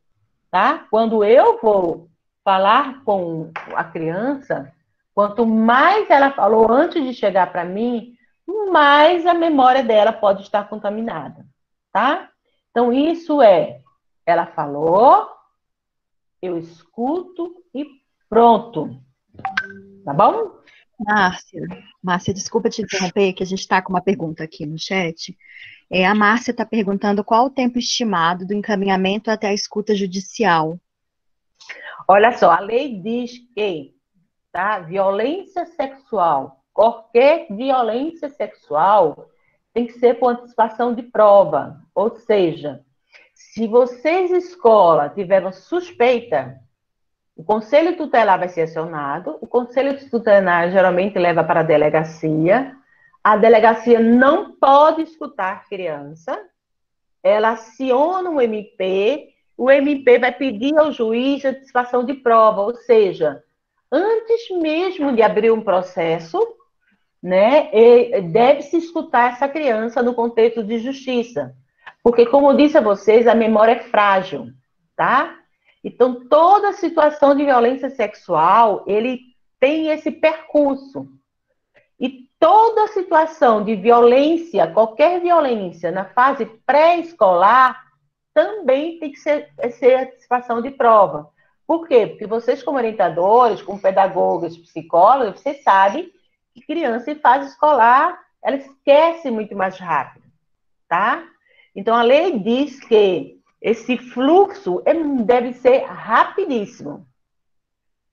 tá? Quando eu vou falar com a criança, quanto mais ela falou antes de chegar para mim, mais a memória dela pode estar contaminada, tá? Então, isso ela falou, eu escuto e pronto. Tá bom? Márcia, desculpa te interromper, que a gente está com uma pergunta aqui no chat. A Márcia está perguntando qual o tempo estimado do encaminhamento até a escuta judicial. Olha só, a lei diz que, tá, violência sexual, qualquer violência sexual tem que ser por antecipação de prova. Ou seja, se vocês, escola, tiveram suspeita, o conselho tutelar vai ser acionado, o conselho tutelar geralmente leva para a delegacia não pode escutar a criança, ela aciona o MP vai pedir ao juiz a antecipação de prova, ou seja, antes mesmo de abrir um processo, né, deve-se escutar essa criança no contexto de justiça. Porque, como eu disse a vocês, a memória é frágil, tá? Então, toda situação de violência sexual, ele tem esse percurso. E toda situação de violência, qualquer violência na fase pré-escolar, também tem que ser antecipação de prova. Por quê? Porque vocês, como orientadores, como pedagogas, psicólogos, vocês sabem que criança em fase escolar, ela esquece muito mais rápido, tá? Então, a lei diz que esse fluxo deve ser rapidíssimo,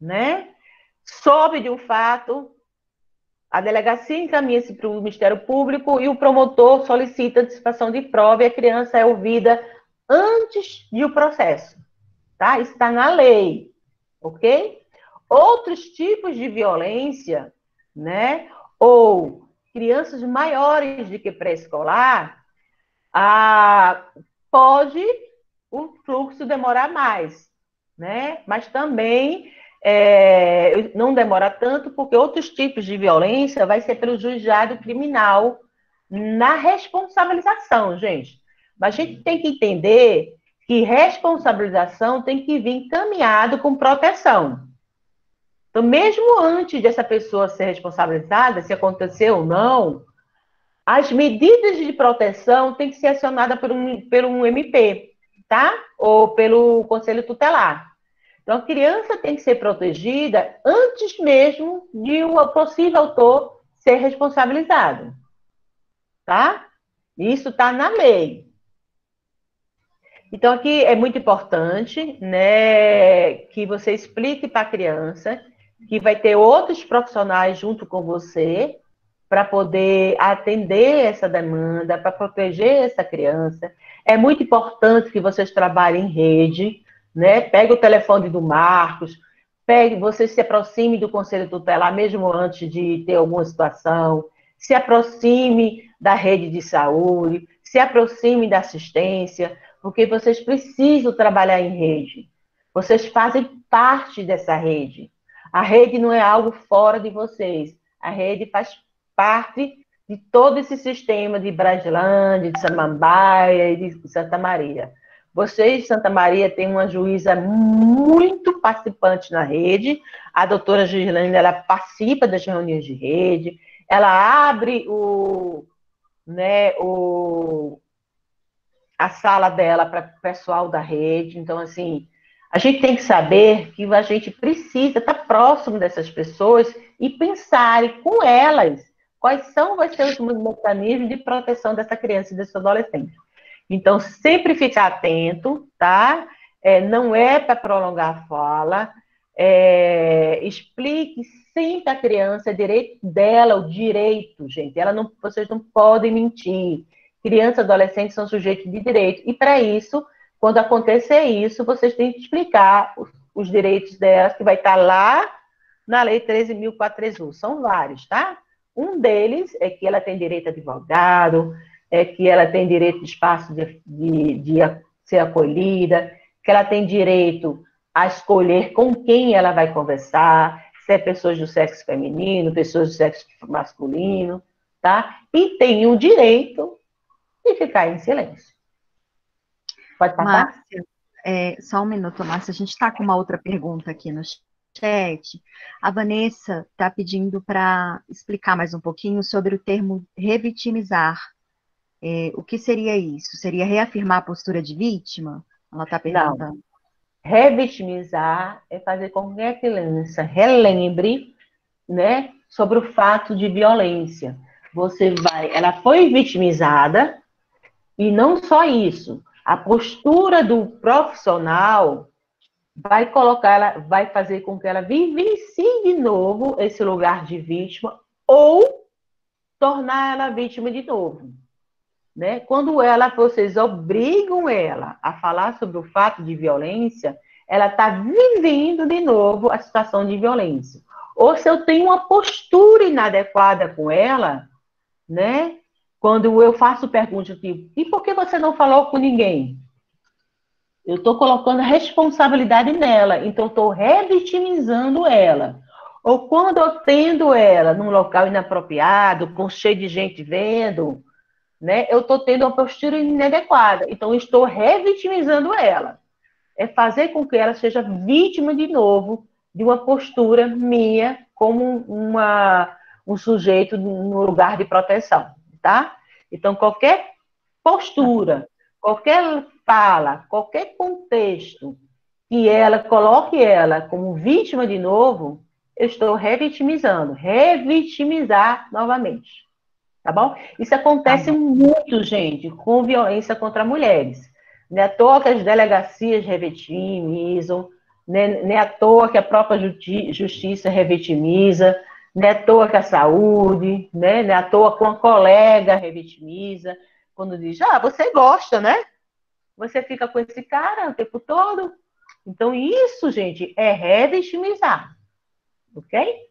né? Soube de um fato, a delegacia encaminha-se para o Ministério Público e o promotor solicita antecipação de prova e a criança é ouvida antes do processo, tá? Isso está na lei, ok? Outros tipos de violência, né? Ou crianças maiores do que pré-escolar, pode o fluxo demorar mais, né? Mas também não demora tanto, porque outros tipos de violência vai ser pelo juizado criminal na responsabilização, gente. Mas a gente tem que entender que responsabilização tem que vir encaminhado com proteção. Então, mesmo antes dessa pessoa ser responsabilizada, se aconteceu ou não, as medidas de proteção têm que ser acionadas por um MP, tá? Ou pelo Conselho Tutelar. Então, a criança tem que ser protegida antes mesmo de o possível autor ser responsabilizado, tá? Isso está na lei. Então, aqui é muito importante, né, que você explique para a criança que vai ter outros profissionais junto com você para poder atender essa demanda, para proteger essa criança. É muito importante que vocês trabalhem em rede, né? Pegue o telefone do Marcos, você se aproxime do Conselho Tutelar, mesmo antes de ter alguma situação, se aproxime da rede de saúde, se aproxime da assistência, porque vocês precisam trabalhar em rede. Vocês fazem parte dessa rede. A rede não é algo fora de vocês. A rede faz parte de todo esse sistema de Brasilândia, de Samambaia e de Santa Maria. Vocês, Santa Maria, têm uma juíza muito participante na rede. A doutora Gislaine, ela participa das reuniões de rede. Ela abre a sala dela para o pessoal da rede. Então, assim, a gente tem que saber que a gente precisa estar próximo dessas pessoas e pensar com elas quais vai ser os mecanismos de proteção dessa criança e desse adolescente. Então, sempre ficar atento, tá? Não é para prolongar a fala. Explique sempre à criança o direito dela, o direito, gente. Vocês não podem mentir. Criança e adolescente são sujeitos de direito. E, para isso, quando acontecer isso, vocês têm que explicar os direitos delas, que vai estar lá na Lei 13.431. São vários, tá? Um deles é que ela tem direito a advogado, é que ela tem direito de espaço de ser acolhida, que ela tem direito a escolher com quem ela vai conversar, se é pessoas do sexo feminino, pessoas do sexo masculino, tá? E tem o direito de ficar em silêncio. Pode passar? Márcia, só um minuto, Márcia, a gente está com uma outra pergunta aqui no chat. A Vanessa está pedindo para explicar mais um pouquinho sobre o termo revitimizar. O que seria isso? Seria reafirmar a postura de vítima? Ela está perguntando. Não. Revitimizar é fazer com que a criança relembre, né, sobre o fato de violência. Ela foi vitimizada, e não só isso, a postura do profissional vai fazer com que ela vivencie de novo esse lugar de vítima ou tornar ela vítima de novo. Né? Quando vocês obrigam ela a falar sobre o fato de violência, ela está vivendo de novo a situação de violência. Ou se eu tenho uma postura inadequada com ela, né? Quando eu faço perguntas tipo, e por que você não falou com ninguém? Eu estou colocando a responsabilidade nela, então estou revitimizando ela. Ou quando eu tendo ela num local inapropriado, com cheio de gente vendo, né, eu estou tendo uma postura inadequada, então eu estou revitimizando ela. É fazer com que ela seja vítima de novo de uma postura minha como um sujeito no lugar de proteção, tá? Então, qualquer postura, qualquer fala, qualquer contexto que ela coloque ela como vítima de novo, eu estou revitimizando, revitimizar novamente, tá bom? Isso acontece muito, gente, com violência contra mulheres. Não é à toa que as delegacias revitimizam, não é à toa que a própria justiça revitimiza, não é à toa que a saúde, né? Não é à toa que uma colega revitimiza, quando diz, você gosta, né? Você fica com esse cara o tempo todo. Então, isso, gente, é revitimizar. Ok?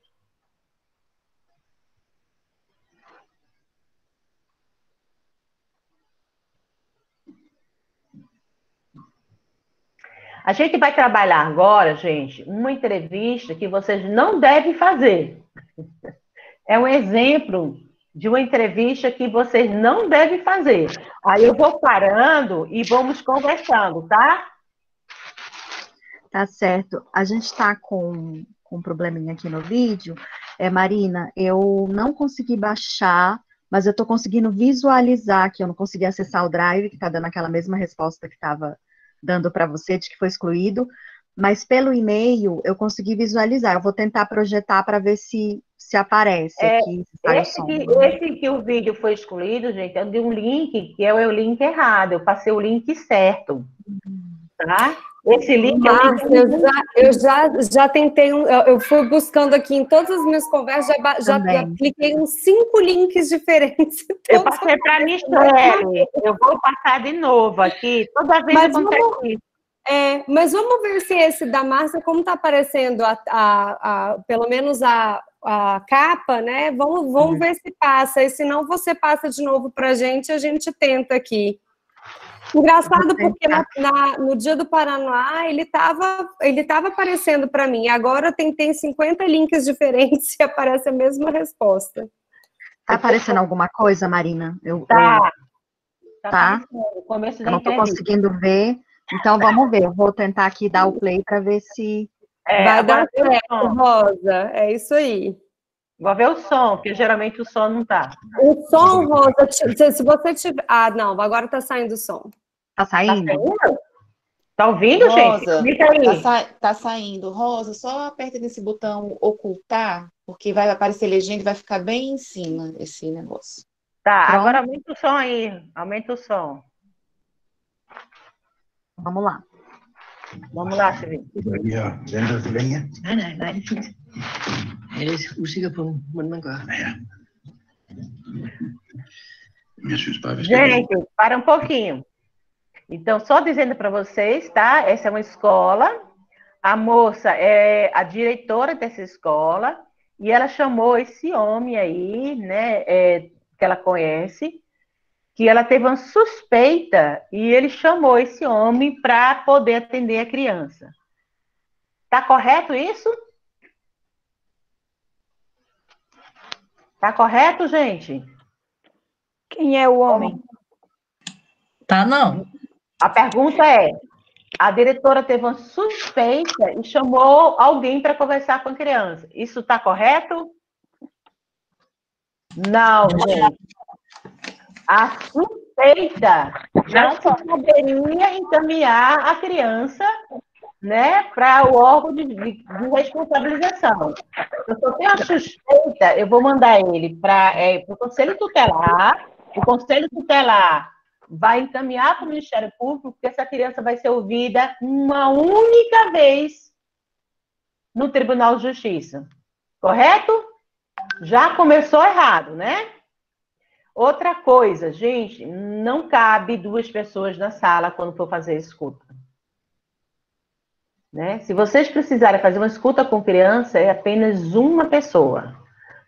A gente vai trabalhar agora, gente, uma entrevista que vocês não devem fazer. É um exemplo de uma entrevista que vocês não devem fazer. Aí eu vou parando e vamos conversando, tá? Tá certo. A gente está com um probleminha aqui no vídeo. Marina, eu não consegui baixar, mas eu estou conseguindo visualizar aqui. Eu não consegui acessar o Drive, que está dando aquela mesma resposta que estava dando para você, de que foi excluído. Mas pelo e-mail eu consegui visualizar. Eu vou tentar projetar para ver se aparece aqui. Esse que o vídeo foi excluído, gente, é de um link que é o link errado. Eu passei o link certo. Tá? Esse link eu já tentei, eu fui buscando aqui em todas as minhas conversas, já cliquei em 5 links diferentes. Eu passei para a Michelle, eu vou passar de novo aqui, toda vez acontece isso. Mas vamos ver se esse da Márcia, como está aparecendo pelo menos a capa, né? Vamos ver se passa, e se não você passa de novo para a gente tenta aqui. Engraçado porque no dia do Paraná ele estava aparecendo para mim. Agora tem 50 links diferentes e aparece a mesma resposta. Tá aparecendo alguma coisa, Marina? Tá. Eu não estou conseguindo ver. Então vamos ver. Eu vou tentar aqui dar o play para ver se vai dar certo, Rosa. É isso aí. Vou ver o som, porque geralmente o som não tá. O som, Rosa, se você tiver... não, agora tá saindo o som. Tá saindo? Tá ouvindo, Rosa, gente? Fica aí. Tá saindo. Rosa, só aperta nesse botão ocultar, porque vai aparecer legenda e vai ficar bem em cima esse negócio. Tá, pronto. Agora aumenta o som aí. Aumenta o som. Vamos lá. Vamos lá, Silvio. Venter for længe? Nej, det er fint. Jeg er lidt usikker på, hvordan man gør. Ja. Jeg synes bare, vi skal... Gente, para um pouquinho. Então, só dizendo para vocês, tá? Essa é uma escola. A moça é a diretora dessa escola e ela chamou esse homem aí, né, que ela conhece, que ela teve uma suspeita e ele chamou esse homem para poder atender a criança. Tá correto isso? Tá correto, gente? Quem é o homem? Tá, não. A pergunta é, a diretora teve uma suspeita e chamou alguém para conversar com a criança. Isso tá correto? Não, gente. A suspeita não poderia encaminhar a criança, né, para o órgão de responsabilização. Se eu tenho a suspeita, eu vou mandar ele para o Conselho Tutelar. O Conselho Tutelar vai encaminhar para o Ministério Público, porque essa criança vai ser ouvida uma única vez no Tribunal de Justiça. Correto? Já começou errado, né? Outra coisa, gente, não cabe 2 pessoas na sala quando for fazer escuta. Né? Se vocês precisarem fazer uma escuta com criança, é apenas uma pessoa.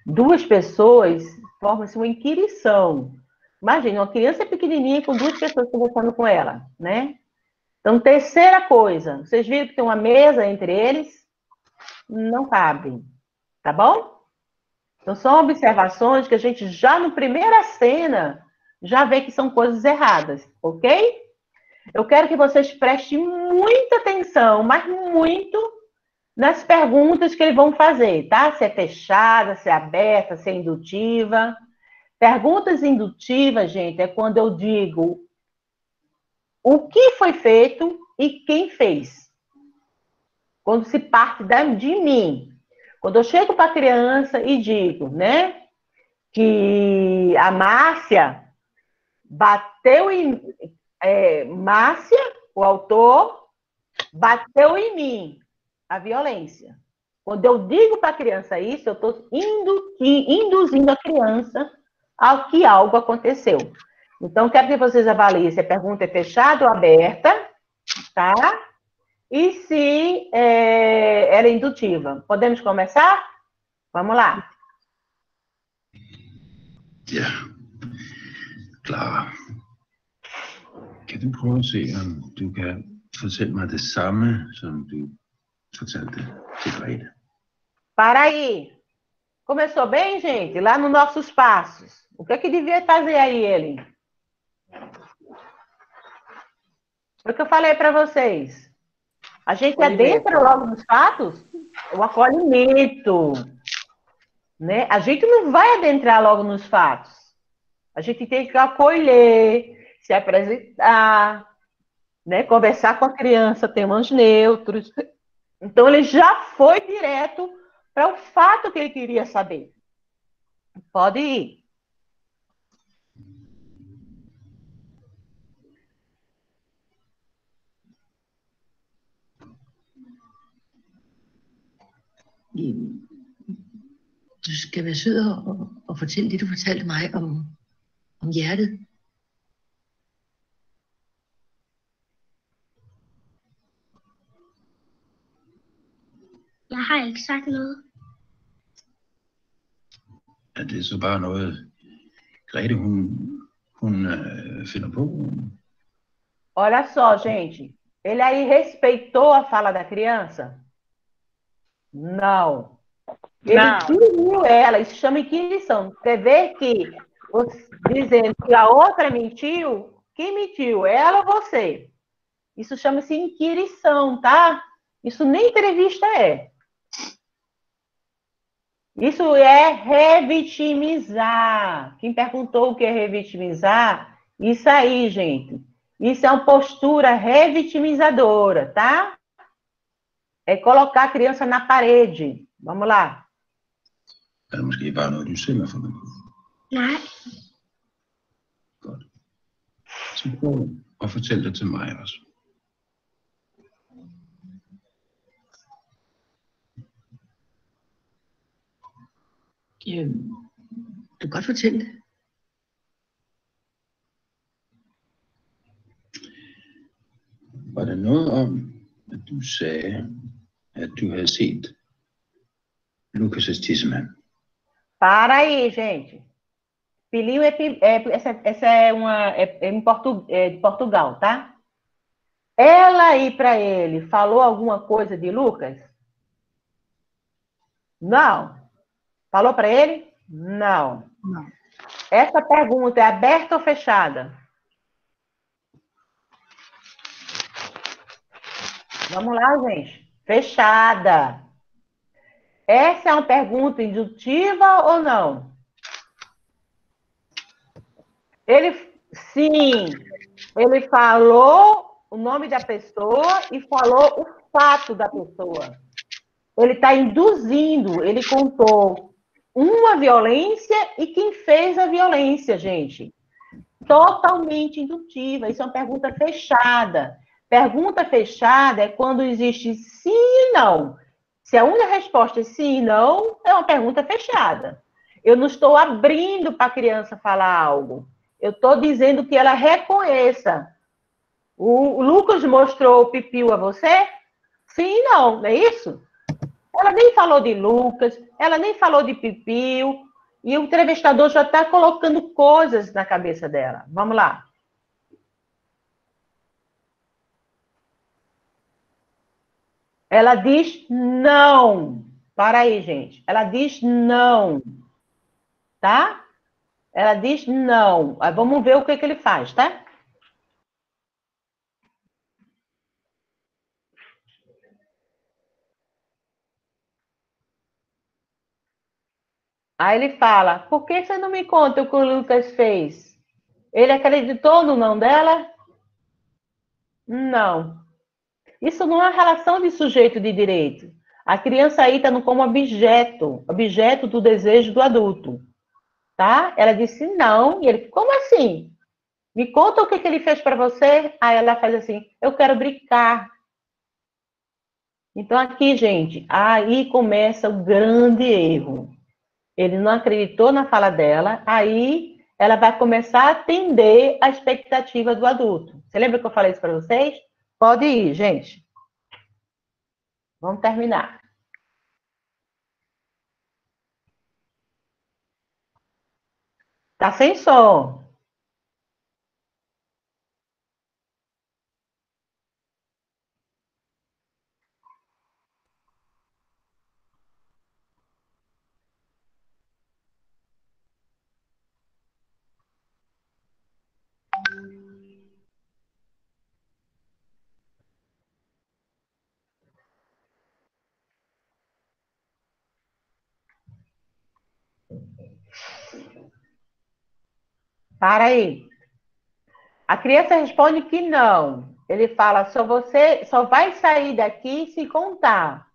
2 pessoas formam-se uma inquirição. Imagina, uma criança pequenininha com 2 pessoas conversando com ela, né? Então, terceira coisa, vocês viram que tem uma mesa entre eles? Não cabe, tá bom? Então, são observações que a gente já, na primeira cena, já vê que são coisas erradas, ok? Eu quero que vocês prestem muita atenção, mas muito, nas perguntas que eles vão fazer, tá? Se é fechada, se é aberta, se é indutiva. Perguntas indutivas, gente, é quando eu digo o que foi feito e quem fez. Quando se parte de mim. Quando eu chego para a criança e digo, né, que a Márcia bateu em... Márcia, o autor, bateu em mim a violência. Quando eu digo para a criança isso, eu estou induzindo a criança ao que algo aconteceu. Então, quero que vocês avaliem se a pergunta é fechada ou aberta, tá? E se ela é indutiva. Podemos começar? Vamos lá. Ja, Clara. Kan du prøve at se, om du kan fortælle mig det samme, som du fortalte til Grete? Para aí. Começou bem, gente? Lá nos nossos passos. O que devia fazer aí ele? Foi o que eu falei para vocês. A gente adentra logo nos fatos o acolhimento. Né? A gente não vai adentrar logo nos fatos. A gente tem que acolher, se apresentar, né? Conversar com a criança, temas neutros. Então, ele já foi direto para o fato que ele queria saber. Pode ir. Du skal være sød og fortælle det, du fortalte mig om hjertet. Jeg har ikke sagt noget. Er det så bare noget, Grete, hun finder på? Olha só, gente. Ele aí respeitou a fala da criança? Não. Ele inquiriu ela, isso chama inquirição. Você vê que, dizendo que a outra mentiu, quem mentiu? Ela ou você? Isso chama-se inquirição, tá? Isso nem entrevista é. Isso é revitimizar. Quem perguntou o que é revitimizar? Isso aí, gente. Isso é uma postura revitimizadora, tá? É colocar a criança na parede. Vamos lá. Er det måske bare noget, du selv har fundet på? Nej. Godt. Så prøv at fortælle det til mig også. Du kan godt fortælle det. Var der noget om, at du sagde, at du havde set Lucas' tissemand? Para aí, gente. Pilinho essa é de Portugal, tá? Ela aí para ele falou alguma coisa de Lucas? Não. Falou para ele? Não. Não. Essa pergunta é aberta ou fechada? Vamos lá, gente. Fechada. Essa é uma pergunta indutiva ou não? Sim, ele falou o nome da pessoa e falou o fato da pessoa. Ele está induzindo, ele contou uma violência e quem fez a violência, gente. Totalmente indutiva, isso é uma pergunta fechada. Pergunta fechada é quando existe sim e não. Se a única resposta é sim e não, é uma pergunta fechada. Eu não estou abrindo para a criança falar algo. Eu estou dizendo que ela reconheça. O Lucas mostrou o pipiu a você? Sim e não, não é isso? Ela nem falou de Lucas, ela nem falou de pipiu, e o entrevistador já está colocando coisas na cabeça dela. Vamos lá. Ela diz não. Para aí, gente. Ela diz não. Tá? Ela diz não. Aí vamos ver o que ele faz, tá? Aí ele fala, por que você não me conta o que o Lucas fez? Ele acreditou no não dela? Não. Isso não é relação de sujeito de direito. A criança aí está como objeto do desejo do adulto, tá? Ela disse não, e ele, como assim? Me conta o que ele fez para você? Aí ela faz assim, eu quero brincar. Então aqui, gente, aí começa o grande erro. Ele não acreditou na fala dela, aí ela vai começar a atender a expectativa do adulto. Você lembra que eu falei isso para vocês? Pode ir, gente. Vamos terminar. Tá sem som. Para aí. A criança responde que não. Ele fala, você só vai sair daqui se contar.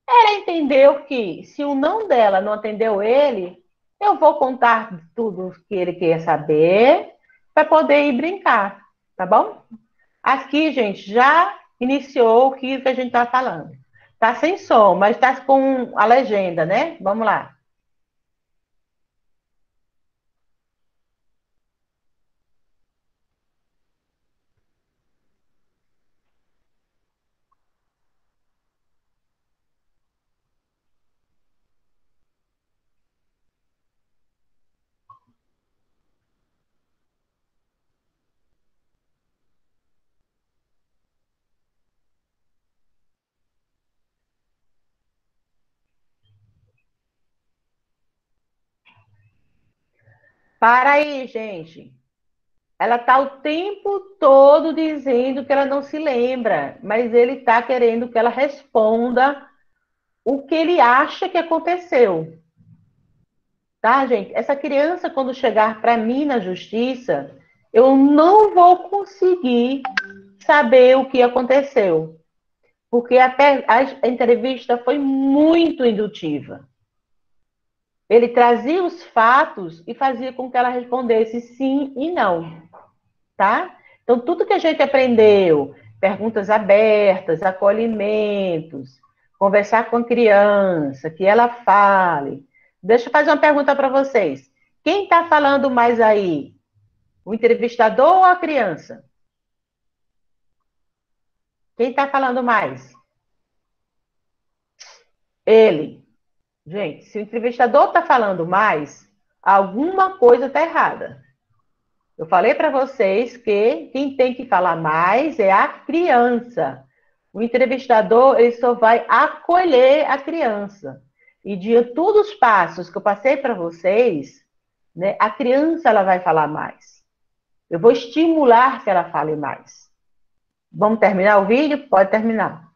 Ela entendeu que se o não dela não atendeu ele, eu vou contar tudo que ele quer saber para poder ir brincar, tá bom? Aqui, gente, já iniciou o que a gente está falando. Tá sem som, mas está com a legenda, né? Vamos lá. Para aí, gente. Ela está o tempo todo dizendo que ela não se lembra, mas ele está querendo que ela responda o que ele acha que aconteceu. Tá, gente? Essa criança, quando chegar para mim na justiça, eu não vou conseguir saber o que aconteceu, porque a entrevista foi muito indutiva. Ele trazia os fatos e fazia com que ela respondesse sim e não, tá? Então, tudo que a gente aprendeu, perguntas abertas, acolhimentos, conversar com a criança, que ela fale. Deixa eu fazer uma pergunta para vocês. Quem está falando mais aí? O entrevistador ou a criança? Quem está falando mais? Ele. Gente, se o entrevistador está falando mais, alguma coisa está errada. Eu falei para vocês que quem tem que falar mais é a criança. O entrevistador, ele só vai acolher a criança. E de todos os passos que eu passei para vocês, né, a criança ela vai falar mais. Eu vou estimular que ela fale mais. Vamos terminar o vídeo? Pode terminar.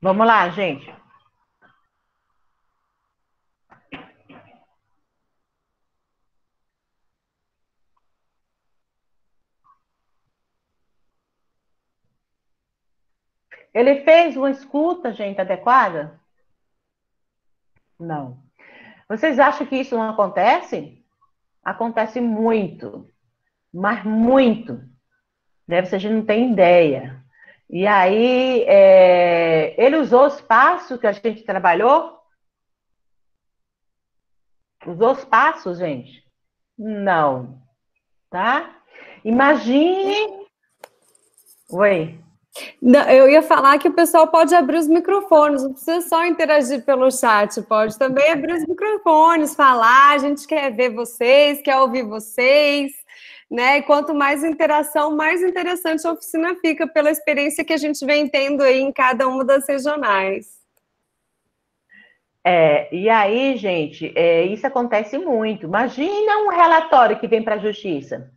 Vamos lá, gente. Ele fez uma escuta, gente, adequada? Não. Vocês acham que isso não acontece? Acontece muito, mas muito. Né? Vocês não têm ideia. E aí, ele usou os passos que a gente trabalhou? Usou os passos, gente? Não. Tá? Imagine... Oi. Não, eu ia falar que o pessoal pode abrir os microfones, não precisa só interagir pelo chat, pode também abrir os microfones, falar, a gente quer ver vocês, quer ouvir vocês, né? E quanto mais interação, mais interessante a oficina fica, pela experiência que a gente vem tendo aí em cada uma das regionais. E aí, gente, isso acontece muito. Imagina um relatório que vem para a justiça.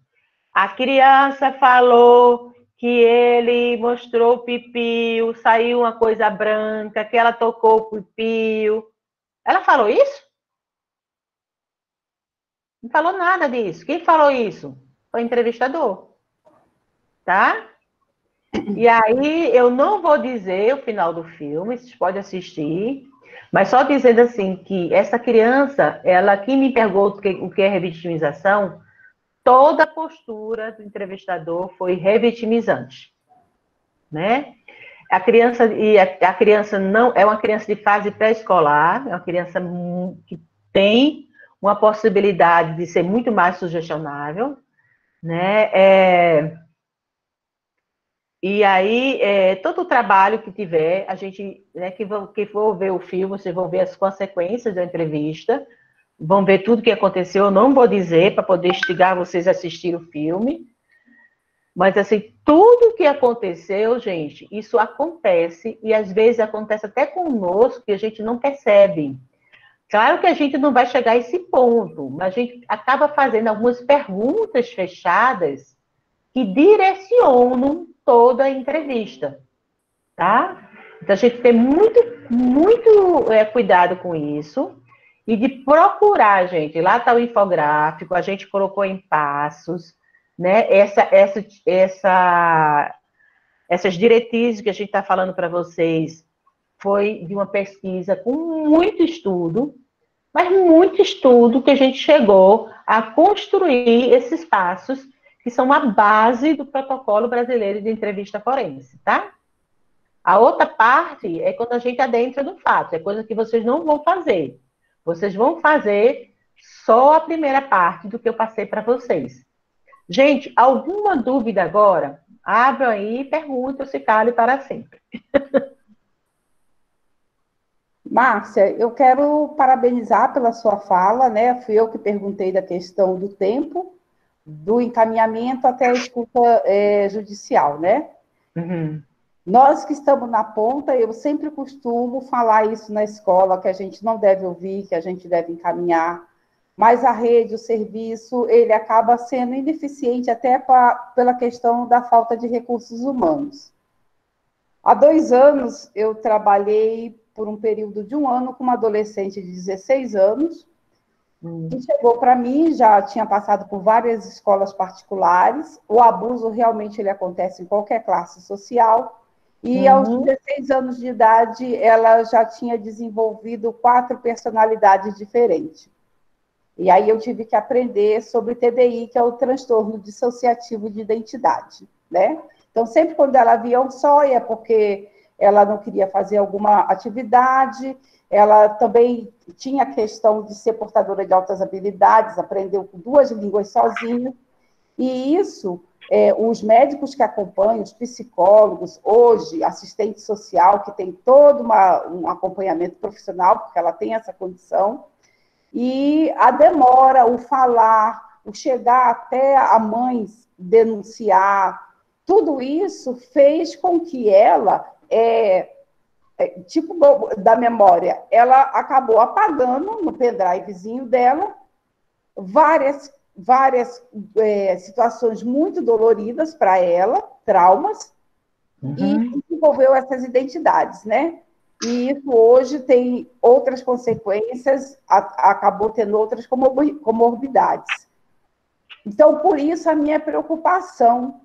A criança falou que ele mostrou o pipio, saiu uma coisa branca, que ela tocou o pipio. Ela falou isso? Não falou nada disso. Quem falou isso? Foi o entrevistador. Tá? E aí, eu não vou dizer o final do filme, vocês podem assistir, mas só dizendo assim, que essa criança, ela que me perguntou o que é revitimização, toda a postura do entrevistador foi revitimizante, né? A criança não é uma criança de fase pré-escolar, é uma criança que tem uma possibilidade de ser muito mais sugestionável, né? E aí, todo o trabalho que tiver, a gente, né, que for ver o filme, vocês vão ver as consequências da entrevista, vão ver tudo o que aconteceu. Eu não vou dizer para poder instigar vocês a assistir o filme, mas assim, tudo o que aconteceu, gente, isso acontece, e às vezes acontece até conosco, que a gente não percebe. Claro que a gente não vai chegar a esse ponto, mas a gente acaba fazendo algumas perguntas fechadas que direcionam toda a entrevista, tá? Então, a gente tem muito cuidado com isso, e de procurar, gente, lá está o infográfico, a gente colocou em passos, né? Essas diretrizes que a gente está falando para vocês foi de uma pesquisa com muito estudo, mas muito estudo que a gente chegou a construir esses passos que são a base do protocolo brasileiro de entrevista forense, tá? A outra parte é quando a gente adentra no fato, é coisa que vocês não vão fazer. Vocês vão fazer só a primeira parte do que eu passei para vocês. Gente, alguma dúvida agora? Abram aí e perguntem, se cale para sempre. Márcia, eu quero parabenizar pela sua fala, né? Fui eu que perguntei da questão do tempo, do encaminhamento até a escuta judicial, né? Uhum. Nós que estamos na ponta, eu sempre costumo falar isso na escola, que a gente não deve ouvir, que a gente deve encaminhar, mas a rede, o serviço, ele acaba sendo ineficiente até pela questão da falta de recursos humanos. Há 2 anos, eu trabalhei por um período de 1 ano com uma adolescente de 16 anos, que chegou para mim, já tinha passado por várias escolas particulares, o abuso realmente ele acontece em qualquer classe social, e aos 16 anos de idade, ela já tinha desenvolvido 4 personalidades diferentes. E aí eu tive que aprender sobre TDI, que é o transtorno dissociativo de identidade, né? Então, sempre quando ela via um só, é porque ela não queria fazer alguma atividade, ela também tinha a questão de ser portadora de altas habilidades, aprendeu com 2 línguas sozinha, e isso, os médicos que acompanham, os psicólogos, hoje, assistente social, que tem todo um acompanhamento profissional, porque ela tem essa condição, e a demora, o falar, o chegar até a mãe denunciar, tudo isso fez com que ela, tipo da memória, ela acabou apagando no pendrivezinho dela várias situações muito doloridas para ela, traumas, e desenvolveu essas identidades, né? e isso hoje tem outras consequências, acabou tendo outras comorbidades. Então, por isso, a minha preocupação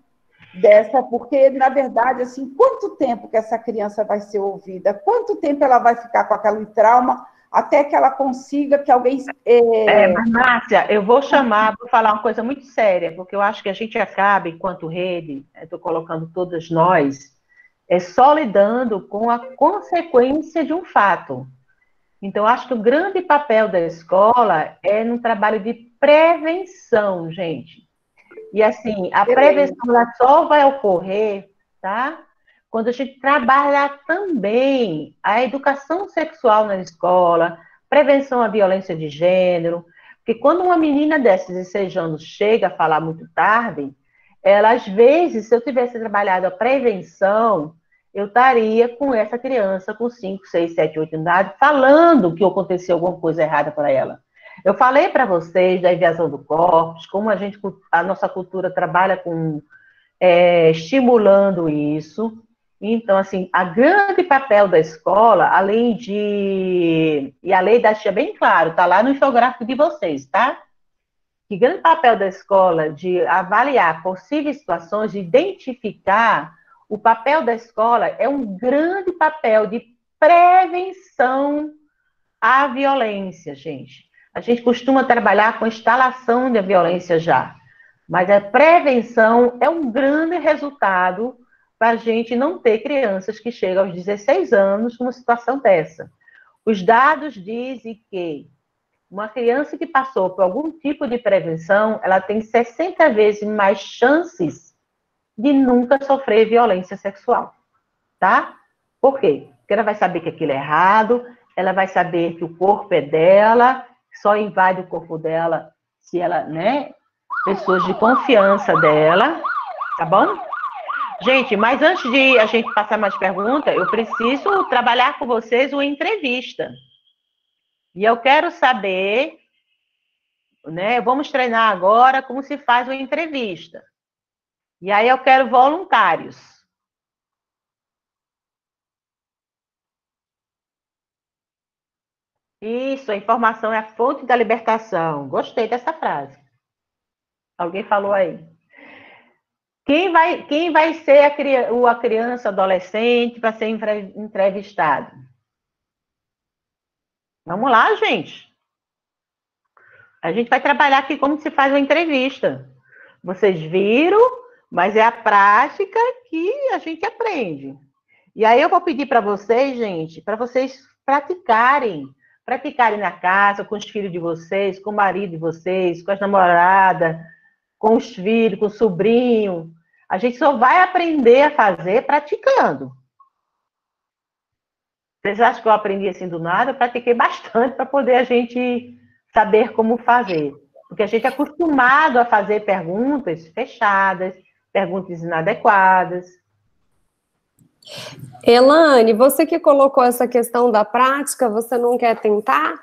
porque, na verdade, assim, quanto tempo que essa criança vai ser ouvida? Quanto tempo ela vai ficar com aquele trauma até que ela consiga que alguém... Mas, Márcia, eu vou falar uma coisa muito séria, porque eu acho que a gente acaba, enquanto rede, estou colocando todas nós, só lidando com a consequência de um fato. Então, eu acho que o grande papel da escola é no trabalho de prevenção, gente. E, assim, a prevenção só vai ocorrer, tá? Quando a gente trabalhar também a educação sexual na escola, prevenção à violência de gênero, porque quando uma menina desses 16 anos chega a falar muito tarde, ela, às vezes, se eu tivesse trabalhado a prevenção, eu estaria com essa criança com 5, 6, 7, 8 anos de idade, falando que aconteceu alguma coisa errada para ela. Eu falei para vocês da enviação do corpus, como a nossa cultura trabalha com estimulando isso. Então, assim, a grande papel da escola, além de... E a lei deixa bem claro, tá lá no infográfico de vocês, tá? Que grande papel da escola de avaliar possíveis situações, de identificar. O papel da escola é um grande papel de prevenção à violência, gente. A gente costuma trabalhar com instalação da violência já, mas a prevenção é um grande resultado para a gente não ter crianças que chegam aos 16 anos numa situação dessa. Os dados dizem que uma criança que passou por algum tipo de prevenção, ela tem 60 vezes mais chances de nunca sofrer violência sexual, tá? Por quê? Porque ela vai saber que aquilo é errado, ela vai saber que o corpo é dela, só invade o corpo dela se ela, né, pessoas de confiança dela, tá bom? Gente, mas antes de a gente passar mais perguntas, eu preciso trabalhar com vocês uma entrevista. E eu quero saber, né, vamos treinar agora como se faz uma entrevista. E aí eu quero voluntários. Isso, a informação é a fonte da libertação. Gostei dessa frase. Alguém falou aí. Quem vai ser a criança, adolescente, para ser entrevistado? Vamos lá, gente. A gente vai trabalhar aqui como se faz uma entrevista. Vocês viram, mas é a prática que a gente aprende. E aí eu vou pedir para vocês, gente, para vocês praticarem na casa, com os filhos de vocês, com o marido de vocês, com as namoradas, com os filhos, com o sobrinho. A gente só vai aprender a fazer praticando. Vocês acham que eu aprendi assim do nada? Eu pratiquei bastante para poder a gente saber como fazer. Porque a gente é acostumado a fazer perguntas fechadas, perguntas inadequadas. Elane, você que colocou essa questão da prática, você não quer tentar?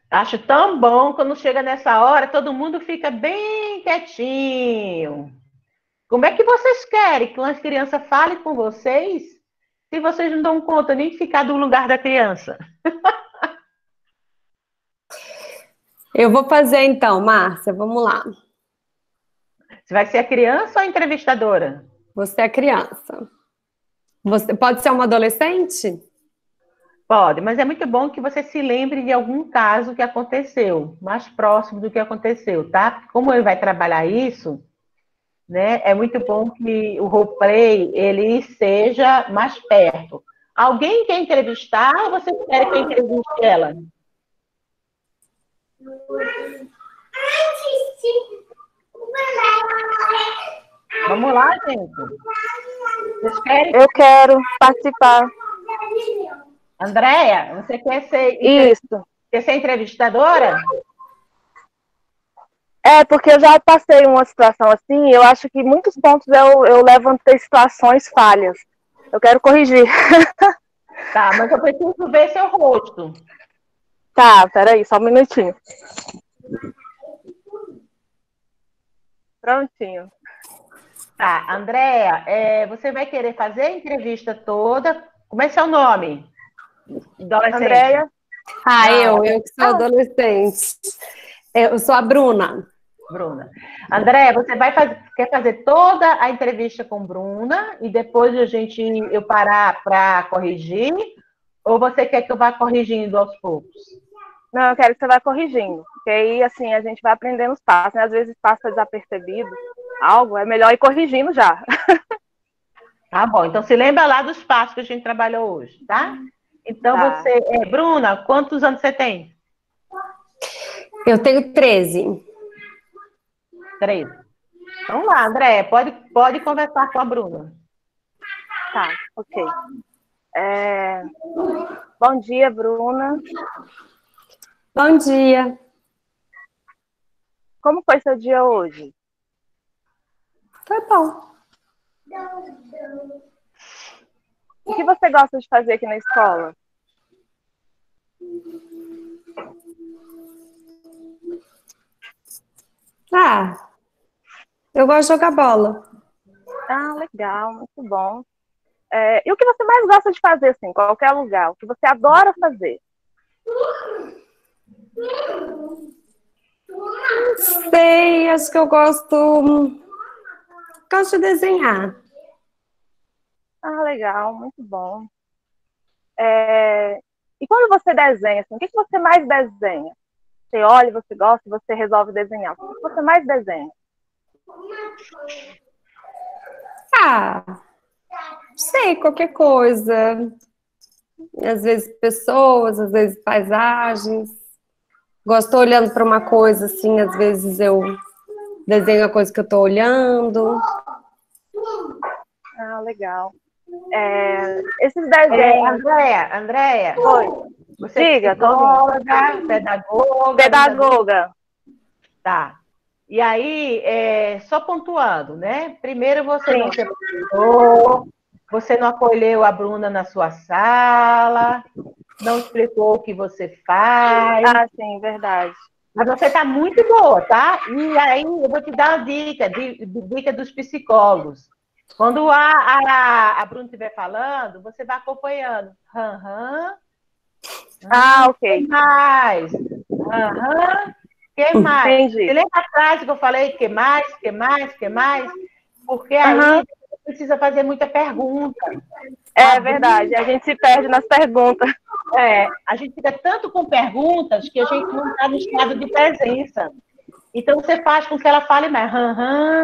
Acho tão bom quando chega nessa hora, todo mundo fica bem quietinho. Como é que vocês querem que uma criança fale com vocês se vocês não dão conta nem de ficar do lugar da criança? Eu vou fazer então, Márcia, vamos lá. Você vai ser a criança ou a entrevistadora? Você é a criança. Você pode ser uma adolescente? Pode, mas é muito bom que você se lembre de algum caso que aconteceu, mais próximo do que aconteceu, tá? Como ele vai trabalhar isso, né? É muito bom que o roleplay ele seja mais perto. Alguém quer entrevistar ou você quer que eu entreviste ela? Vamos lá, gente. Vocês querem? Eu quero participar. Andréia, você quer ser entrevistadora? É, porque eu já passei uma situação assim, eu acho que muitos pontos eu levantei situações falhas. Eu quero corrigir. Tá, mas eu preciso ver seu rosto. Tá, peraí, só um minutinho. Prontinho. Tá, Andréia, você vai querer fazer a entrevista toda? Como é seu nome? Andréia? Eu que sou adolescente. Eu sou a Bruna. Bruna. Andréia, você quer fazer toda a entrevista com Bruna e depois eu parar para corrigir? Ou você quer que eu vá corrigindo aos poucos? Não, eu quero que você vá corrigindo. Porque aí, assim, a gente vai aprendendo os passos, né? Às vezes passa desapercebido algo, é melhor ir corrigindo já. Tá bom, então se lembra lá dos passos que a gente trabalhou hoje, tá? Então Bruna, quantos anos você tem? Eu tenho 13. 13. Vamos lá, André, pode conversar com a Bruna. Tá, ok. Bom dia, Bruna. Bom dia. Como foi seu dia hoje? Foi bom. O que você gosta de fazer aqui na escola? Eu gosto de jogar bola. Legal, muito bom. E o que você mais gosta de fazer, assim, em qualquer lugar? O que você adora fazer? Não sei, acho que eu gosto de desenhar. Legal, muito bom. E quando você desenha, assim, o que você mais desenha? Você olha, você gosta, você resolve desenhar. O que você mais desenha? Sei, qualquer coisa. Às vezes pessoas, às vezes paisagens. Gosto olhando para uma coisa, assim, às vezes eu desenho a coisa que eu estou olhando. Legal. Esses desenhos... Andréia. Oi. Você é psicóloga, pedagoga. Pedagoga. Tá. E aí, só pontuando, né? Primeiro, você não se apresentou, você não acolheu a Bruna na sua sala, não explicou o que você faz. Sim, verdade. Mas você está muito boa, tá? E aí, eu vou te dar uma dica dos psicólogos. Quando a Bruna estiver falando, você vai acompanhando. Ok. Que mais? Que mais? Entendi. Você lembra a frase que eu falei? Que mais? Porque aí você precisa fazer muita pergunta. É verdade, a gente se perde nas perguntas. A gente fica tanto com perguntas que a gente não está no estado de presença. Então, você faz com que ela fale mais.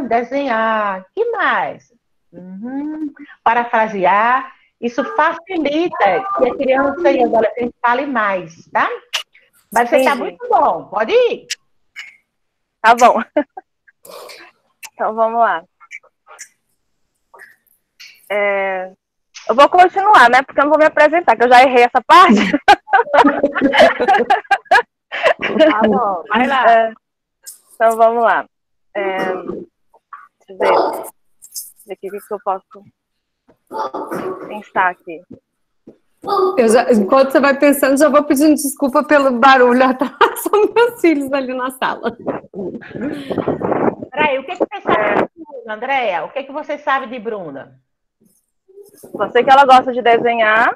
Desenhar. Que mais? Parafrasear. Isso facilita que a criança e a adolescente fale mais, tá? Mas você está muito bom. Pode ir. Tá bom. Então, vamos lá. Eu vou continuar, né? Porque eu não vou me apresentar, que eu já errei essa parte. Tá bom, vai lá. Então, vamos lá. Deixa eu ver aqui o que eu posso pensar aqui. Enquanto você vai pensando, já vou pedindo desculpa pelo barulho. São meus filhos ali na sala. Peraí, o que você sabe de Bruna, Andréia? O que você sabe de Bruna? Só sei que ela gosta de desenhar,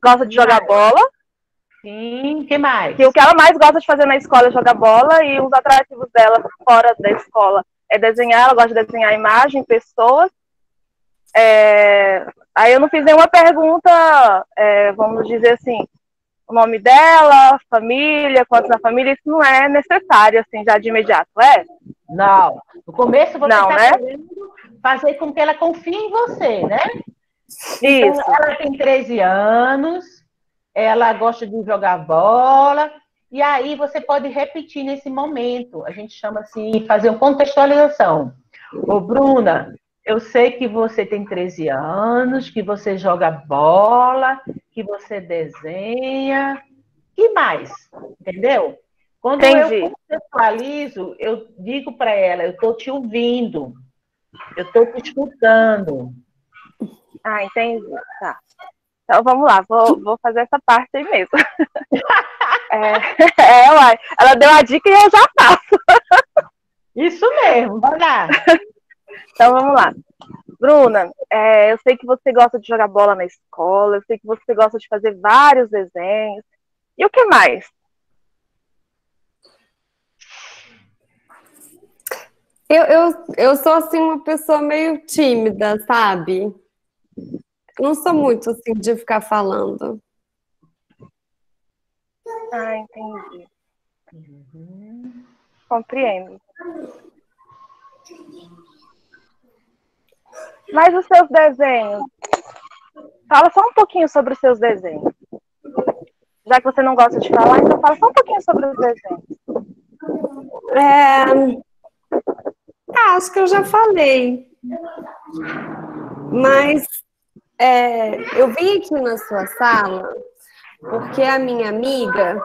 gosta de jogar bola. Sim, o que mais? E o que ela mais gosta de fazer na escola é jogar bola, e os atrativos dela fora da escola é desenhar. Ela gosta de desenhar imagem, pessoas. Aí eu não fiz nenhuma pergunta, vamos dizer assim, o nome dela, família, quantos na família, isso não é necessário, assim, já de imediato, Não. No começo você está querendo fazer com que ela confie em você, né? Isso. Então, ela tem 13 anos, ela gosta de jogar bola, e aí você pode repetir nesse momento. A gente chama assim, fazer uma contextualização. Ô, Bruna, eu sei que você tem 13 anos, que você joga bola, que você desenha. Que mais? Entendeu? Quando eu contextualizo, eu digo para ela, eu estou te ouvindo, eu estou te escutando. Entendi. Tá. Então, vamos lá, vou fazer essa parte aí mesmo. Ela deu a dica e eu já faço. Isso mesmo, vai lá. Então, vamos lá. Bruna, eu sei que você gosta de jogar bola na escola, eu sei que você gosta de fazer vários desenhos. E o que mais? Eu sou, assim, uma pessoa meio tímida, sabe? Não sou muito, assim, de ficar falando. Ah, entendi. Compreendo. Mas os seus desenhos? Fala só um pouquinho sobre os seus desenhos. Já que você não gosta de falar, então fala só um pouquinho sobre os desenhos. Acho que eu já falei. Mas eu vim aqui na sua sala porque a minha amiga,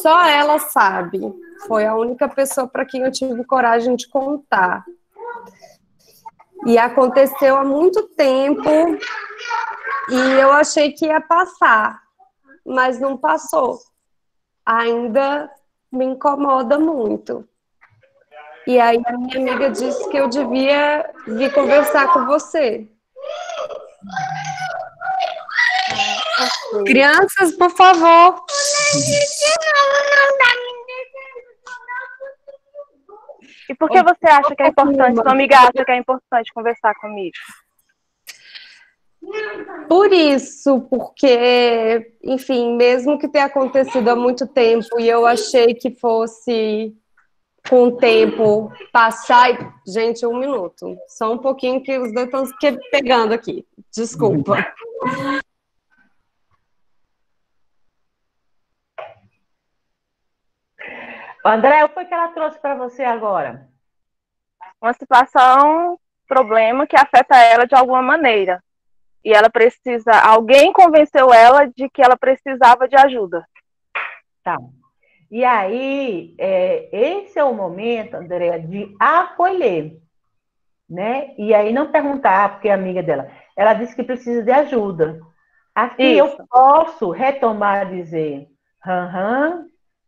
só ela sabe. Foi a única pessoa para quem eu tive coragem de contar. E aconteceu há muito tempo e eu achei que ia passar, mas não passou. Ainda me incomoda muito. E aí a minha amiga disse que eu devia vir conversar com você. Crianças, por favor. E por que você acha que é importante, sua amiga acha que é importante conversar comigo? Por isso, porque, enfim, mesmo que tenha acontecido há muito tempo e eu achei que fosse, com o tempo, passar... Gente, 1 minuto. Só um pouquinho que os dois estão se pegando aqui. Desculpa. André, o que foi que ela trouxe para você agora? Uma situação, problema que afeta ela de alguma maneira. E ela precisa... Alguém convenceu ela de que ela precisava de ajuda. Tá. E aí, esse é o momento, André, de acolher, né? E aí não perguntar, porque é amiga dela. Ela disse que precisa de ajuda. Aqui eu posso retomar, dizer,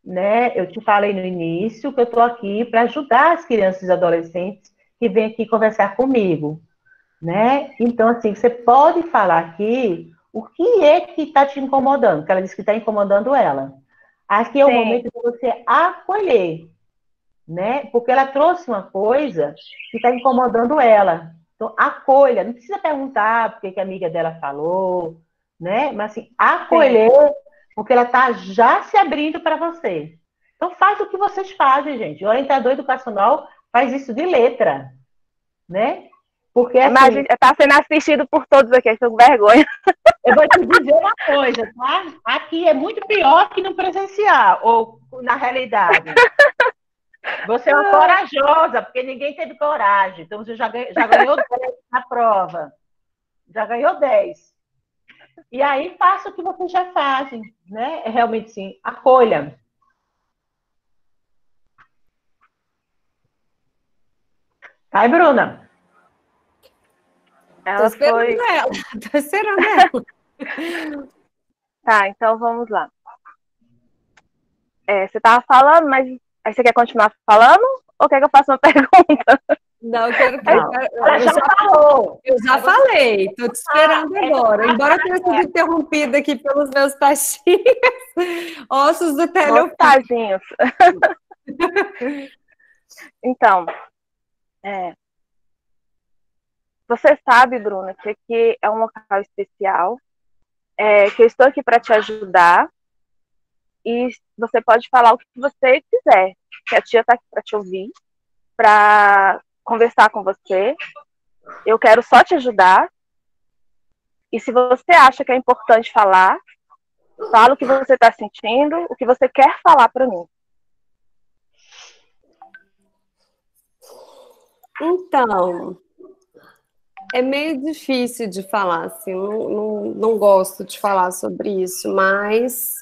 né? Eu te falei no início que eu estou aqui para ajudar as crianças e adolescentes que vêm aqui conversar comigo, né? Então, assim, você pode falar aqui o que é que está te incomodando, que ela disse que está incomodando ela. Aqui é o momento de você acolher, né? Porque ela trouxe uma coisa que está incomodando ela. Então, acolha. Não precisa perguntar por que a amiga dela falou, né? Mas, assim, acolher, porque ela está já se abrindo para você. Então, faz o que vocês fazem, gente. O orientador educacional faz isso de letra, né? Porque, assim, está sendo assistido por todos aqui, estou com vergonha. Eu vou te dizer uma coisa, tá? Aqui é muito pior que no presencial, ou na realidade. Você é uma corajosa, porque ninguém teve coragem. Então, você já ganhou 10 na prova. Já ganhou 10. E aí, faça o que vocês já fazem, né? Realmente, sim, acolha. Vai, Bruna. Ela foi... Tô esperando ela. Tá, então vamos lá. Você estava falando, mas aí você quer continuar falando? Ou quer que eu faça uma pergunta? Não, eu quero que... Eu já falei, estou te esperando agora. Embora eu tenha sido interrompida aqui pelos meus tachinhos, ossos do telefoninhos. Então, você sabe, Bruna, que aqui é um local especial, que eu estou aqui para te ajudar, e você pode falar o que você quiser, que a tia está aqui para te ouvir, para conversar com você. Eu quero só te ajudar, e se você acha que é importante falar, fala o que você está sentindo, o que você quer falar para mim. Então... É meio difícil de falar, assim, não gosto de falar sobre isso, mas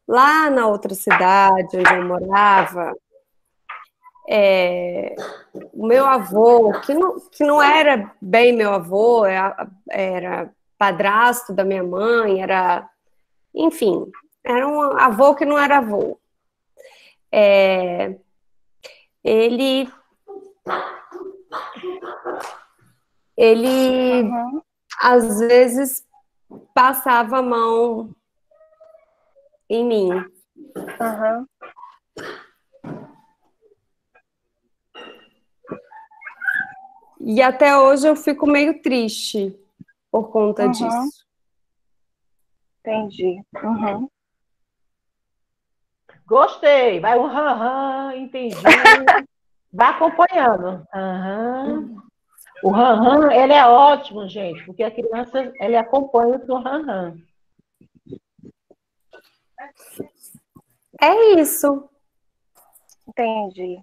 lá na outra cidade onde eu morava, o meu avô, que não era bem meu avô, era padrasto da minha mãe, enfim, era um avô que não era avô. ele às vezes passava a mão em mim. E até hoje eu fico meio triste por conta disso. Entendi. Gostei. Vai o entendi. Vai acompanhando. O ele é ótimo, gente, porque a criança, ele acompanha o ran. É isso. Entendi.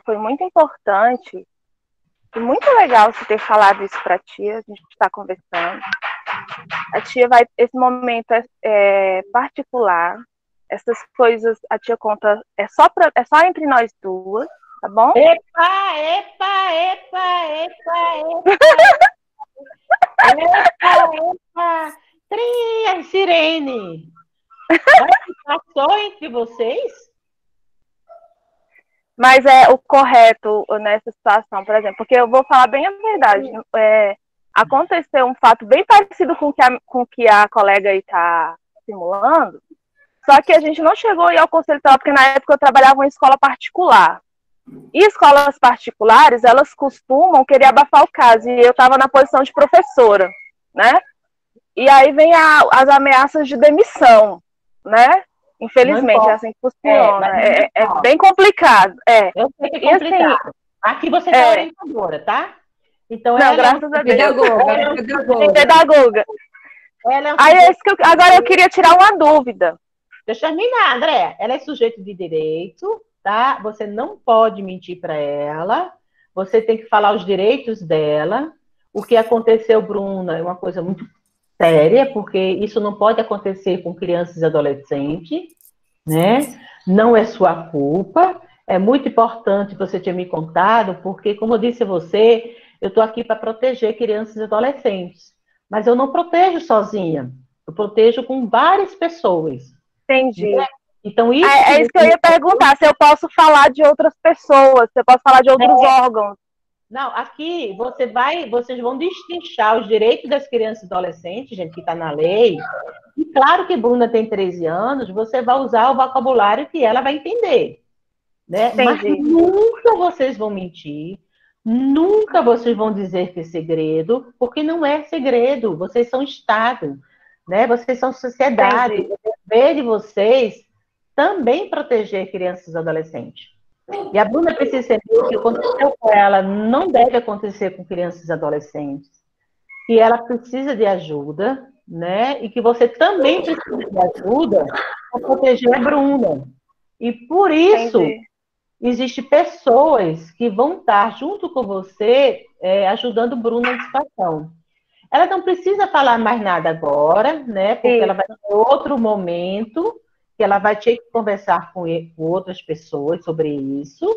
Foi muito importante e muito legal você ter falado isso para a tia. A gente está conversando. A tia esse momento é particular. Essas coisas a tia conta é só entre nós duas, tá bom? Epa! Tria, sirene! Passou entre vocês? Mas é o correto nessa situação, por exemplo, porque eu vou falar bem a verdade. Aconteceu um fato bem parecido com o que a colega aí está simulando, só que a gente não chegou aí ao conselho tutelar, porque na época eu trabalhava em escola particular. E escolas particulares, elas costumam querer abafar o caso, e eu estava na posição de professora, né? E aí vem as ameaças de demissão, né? Infelizmente, é assim que funciona. É bem complicado. Eu sei que é complicado. Assim, aqui você é orientadora, tá? Então, não, graças a Deus. Pedagoga. Agora eu queria tirar uma dúvida. Deixa eu terminar, André. Ela é sujeito de direito, tá? Você não pode mentir para ela. Você tem que falar os direitos dela. O que aconteceu, Bruna, é uma coisa muito séria, porque isso não pode acontecer com crianças e adolescentes, né? Não é sua culpa. É muito importante você ter me contado, porque, como eu disse a você, eu estou aqui para proteger crianças e adolescentes. Mas eu não protejo sozinha. Eu protejo com várias pessoas. Entendi. Né? Então, isso isso que eu ia perguntar, se eu posso falar de outras pessoas, se eu posso falar de outros órgãos. Não, aqui vocês vão destrinchar os direitos das crianças e adolescentes, gente, que está na lei. E claro que Bruna tem 13 anos, você vai usar o vocabulário que ela vai entender. Né? Mas nunca vocês vão mentir, nunca vocês vão dizer que é segredo, porque não é segredo, vocês são Estado, né? Vocês são sociedade. O dever de vocês também proteger crianças e adolescentes. E a Bruna precisa saber que o que aconteceu com ela não deve acontecer com crianças e adolescentes, que ela precisa de ajuda, né? E que você também precisa de ajuda para proteger a Bruna. E por isso, existem pessoas que vão estar junto com você, ajudando Bruna na situação. Ela não precisa falar mais nada agora, né? Porque ela vai ter outro momento que ela vai ter que conversar com outras pessoas sobre isso,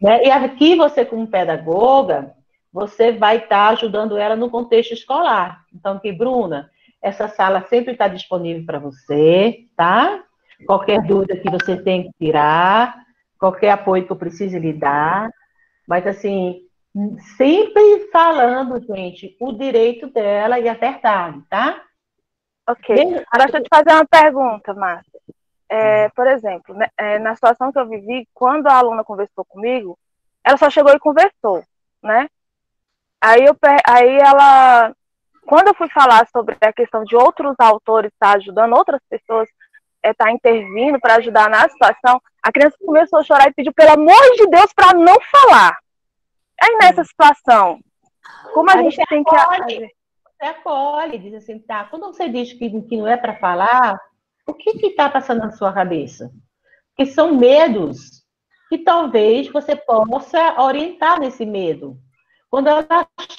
né? E aqui você, como pedagoga, você vai estar ajudando ela no contexto escolar. Então, aqui, Bruna, essa sala sempre está disponível para você, tá? Qualquer dúvida que você tem que tirar, qualquer apoio que eu precise lhe dar, mas, assim, sempre falando, gente, o direito dela e a verdade, tá? Ok. Deixa eu te fazer uma pergunta, Márcia. Por exemplo, né, na situação que eu vivi, quando a aluna conversou comigo, ela só chegou e conversou, né? Aí ela, quando eu fui falar sobre a questão de outros autores estar ajudando, outras pessoas estar intervindo para ajudar na situação, a criança começou a chorar e pediu, pelo amor de Deus, para não falar. Aí nessa situação, como a gente tem que fazer? Você acolhe, diz assim, tá, quando você diz que não é para falar, o que está passando na sua cabeça? Que são medos que talvez você possa orientar nesse medo. Quando ela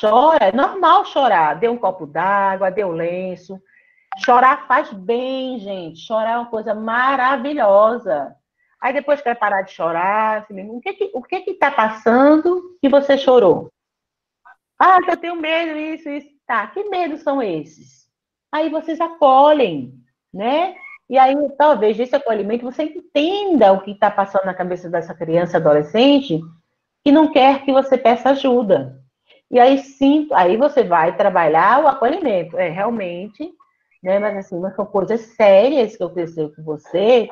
chora, é normal chorar. Dê um copo d'água, dê um lenço. Chorar faz bem, gente. Chorar é uma coisa maravilhosa. Aí depois quer parar de chorar. Assim, o que está passando que você chorou? Ah, eu tenho medo, isso. Tá, que medos são esses? Aí vocês acolhem, né? E aí, talvez, desse acolhimento, você entenda o que está passando na cabeça dessa criança, adolescente, que não quer que você peça ajuda. E aí, sim, aí você vai trabalhar o acolhimento. Realmente, né? Mas assim, mas são coisas sérias que eu pensei com você,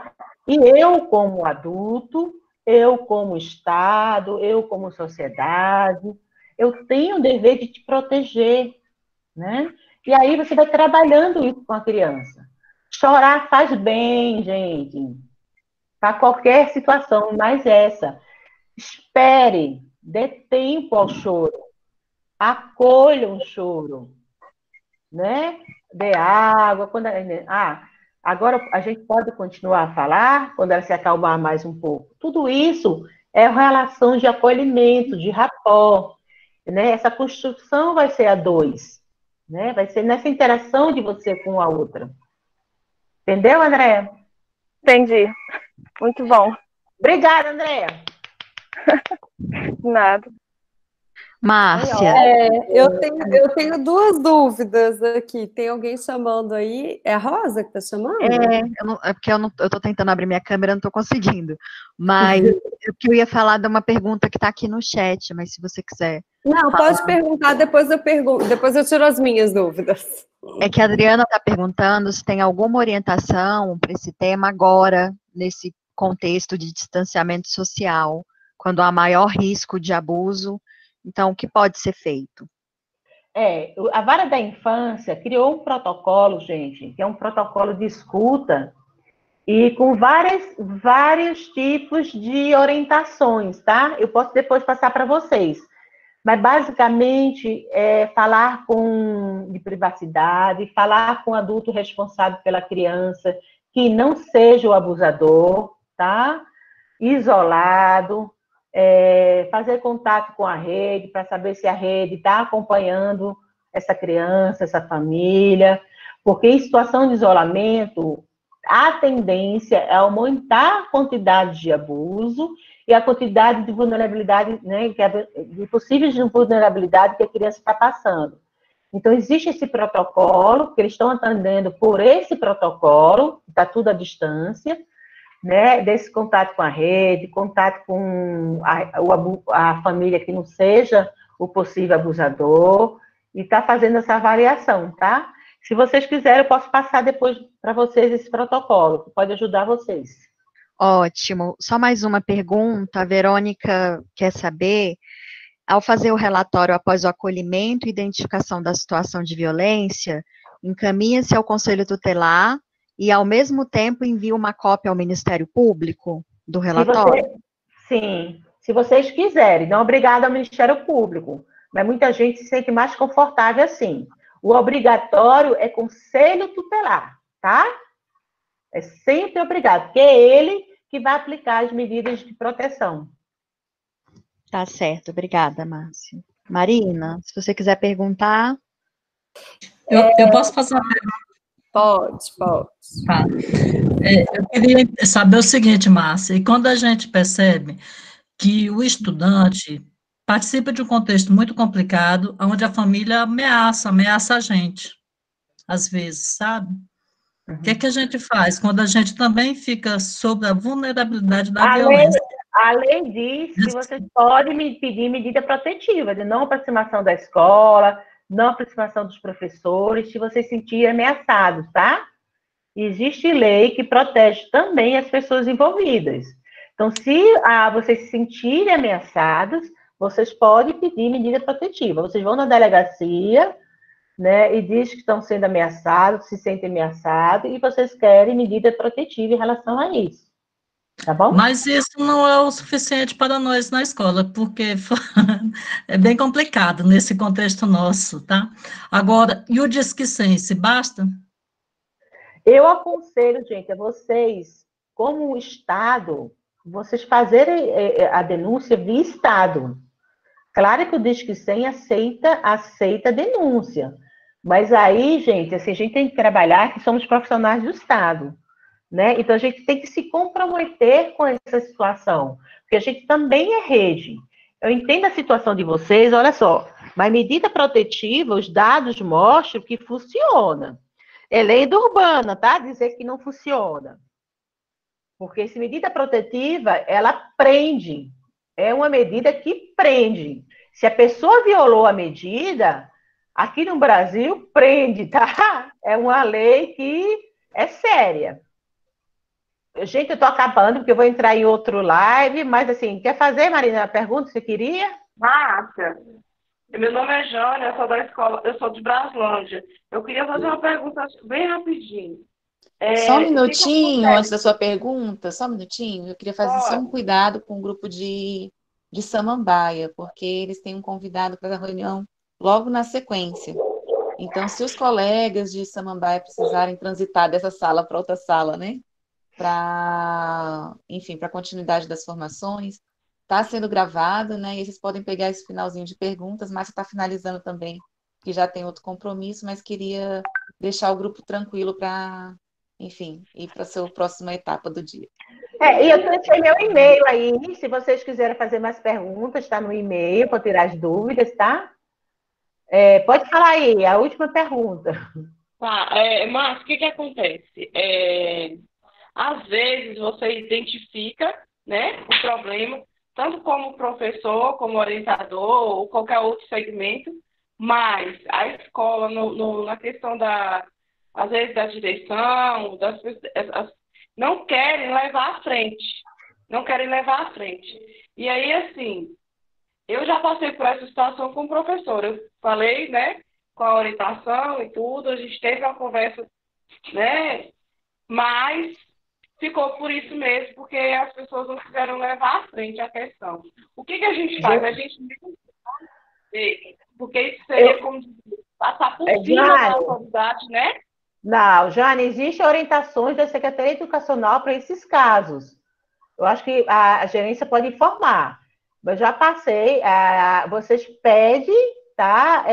e eu, como adulto, eu, como Estado, eu, como sociedade, eu tenho o dever de te proteger, né? E aí você vai trabalhando isso com a criança. Chorar faz bem, gente, para qualquer situação, mas essa. Espere, dê tempo ao choro, acolha um choro, né? Dê água. Agora a gente pode continuar a falar quando ela se acalmar mais um pouco. Tudo isso é relação de acolhimento, de rapport, né? Essa construção vai ser a dois, né? Vai ser nessa interação de você com a outra. Entendeu, Andréa? Entendi. Muito bom. Obrigada, Andréa. Nada. Márcia. Eu tenho duas dúvidas aqui. Tem alguém chamando aí? É a Rosa que está chamando? Porque eu estou tentando abrir minha câmera, não estou conseguindo. Mas eu ia falar de uma pergunta que está aqui no chat, mas se você quiser. Não, pode perguntar, depois eu pergunto, depois eu tiro as minhas dúvidas. É que a Adriana está perguntando se tem alguma orientação para esse tema agora, nesse contexto de distanciamento social, quando há maior risco de abuso. Então, o que pode ser feito? A Vara da Infância criou um protocolo, gente, que é um protocolo de escuta e com vários tipos de orientações, tá? Eu posso depois passar para vocês. Mas, basicamente, falar de privacidade, falar com o adulto responsável pela criança, que não seja o abusador, tá? Isolado, fazer contato com a rede, para saber se a rede está acompanhando essa criança, essa família, porque em situação de isolamento, a tendência é aumentar a quantidade de abuso e a quantidade de vulnerabilidade, né, de possíveis vulnerabilidade que a criança está passando. Então, existe esse protocolo, que eles estão atendendo por esse protocolo, está tudo à distância, né, desse contato com a rede, contato com a família que não seja o possível abusador, e está fazendo essa avaliação, tá? Se vocês quiserem, eu posso passar depois para vocês esse protocolo, que pode ajudar vocês. Ótimo. Só mais uma pergunta. A Verônica quer saber, ao fazer o relatório após o acolhimento e identificação da situação de violência, encaminha-se ao Conselho Tutelar e, ao mesmo tempo, envia uma cópia ao Ministério Público do relatório? Sim, se vocês quiserem. Não obrigado ao Ministério Público, mas muita gente se sente mais confortável assim. O obrigatório é Conselho Tutelar, tá? É sempre obrigado, porque é ele que vai aplicar as medidas de proteção. Tá certo, obrigada, Márcia. Marina, se você quiser perguntar. Eu posso fazer uma pergunta? Pode. Tá. Eu queria saber o seguinte, Márcia, e quando a gente percebe que o estudante participa de um contexto muito complicado, onde a família ameaça a gente, às vezes, sabe? O que é que a gente faz quando a gente também fica sob a vulnerabilidade da violência? Além disso, vocês podem me pedir medida protetiva, de não aproximação da escola, não aproximação dos professores, se vocês se sentirem ameaçados, tá? Existe lei que protege também as pessoas envolvidas. Então, se vocês se sentirem ameaçados, vocês podem pedir medida protetiva. Vocês vão na delegacia, né, e diz que estão sendo ameaçados, se sentem ameaçados, e vocês querem medida protetiva em relação a isso. Tá bom? Mas isso não é o suficiente para nós na escola, porque é bem complicado nesse contexto nosso, tá? Agora, e o Disque 100, se basta? Eu aconselho, gente, a vocês, como Estado, vocês fazerem a denúncia via Estado. Claro que o Disque 100 aceita a denúncia, mas aí, gente, assim, a gente tem que trabalhar que somos profissionais do Estado, né? Então, a gente tem que se comprometer com essa situação, porque a gente também é rede. Eu entendo a situação de vocês, olha só, mas medida protetiva, os dados mostram que funciona. é lenda urbana, tá? Dizer que não funciona. Porque essa medida protetiva, ela prende. É uma medida que prende. Se a pessoa violou a medida, aqui no Brasil, prende, tá? É uma lei que é séria. Gente, eu tô acabando, porque eu vou entrar em outro live, mas assim, quer fazer, Marina, a pergunta que você queria? Márcia, meu nome é Jônia, eu sou da escola, eu sou de Braslândia. Eu queria fazer uma pergunta bem rapidinho. Só um minutinho antes da sua pergunta, só um minutinho. Eu queria fazer só um cuidado com o grupo de Samambaia, porque eles têm um convidado para a reunião logo na sequência. Então, se os colegas de Samambaia precisarem transitar dessa sala para outra sala, né? Enfim, para a continuidade das formações, está sendo gravado, né? E vocês podem pegar esse finalzinho de perguntas, mas você está finalizando também, que já tem outro compromisso, mas queria deixar o grupo tranquilo para, enfim, ir para a sua próxima etapa do dia. E eu deixei meu e-mail aí, se vocês quiserem fazer mais perguntas, está no e-mail para tirar as dúvidas, tá? Pode falar aí, a última pergunta. Tá, Márcia, o que acontece? Às vezes você identifica, né, o problema, tanto como professor, como orientador, ou qualquer outro segmento, mas a escola, na questão às vezes da direção, não querem levar à frente. Não querem levar à frente. E aí, assim, eu já passei por essa situação com o professor. Eu falei, né, com a orientação e tudo, a gente teve uma conversa, né, mas ficou por isso mesmo, porque as pessoas não quiseram levar à frente a questão. O que a gente faz? A gente não sei, porque isso seria como passar por cima da autoridade, né? Não, Jane, existem orientações da Secretaria Educacional para esses casos. Eu acho que a gerência pode informar. Eu já passei, vocês pedem, tá?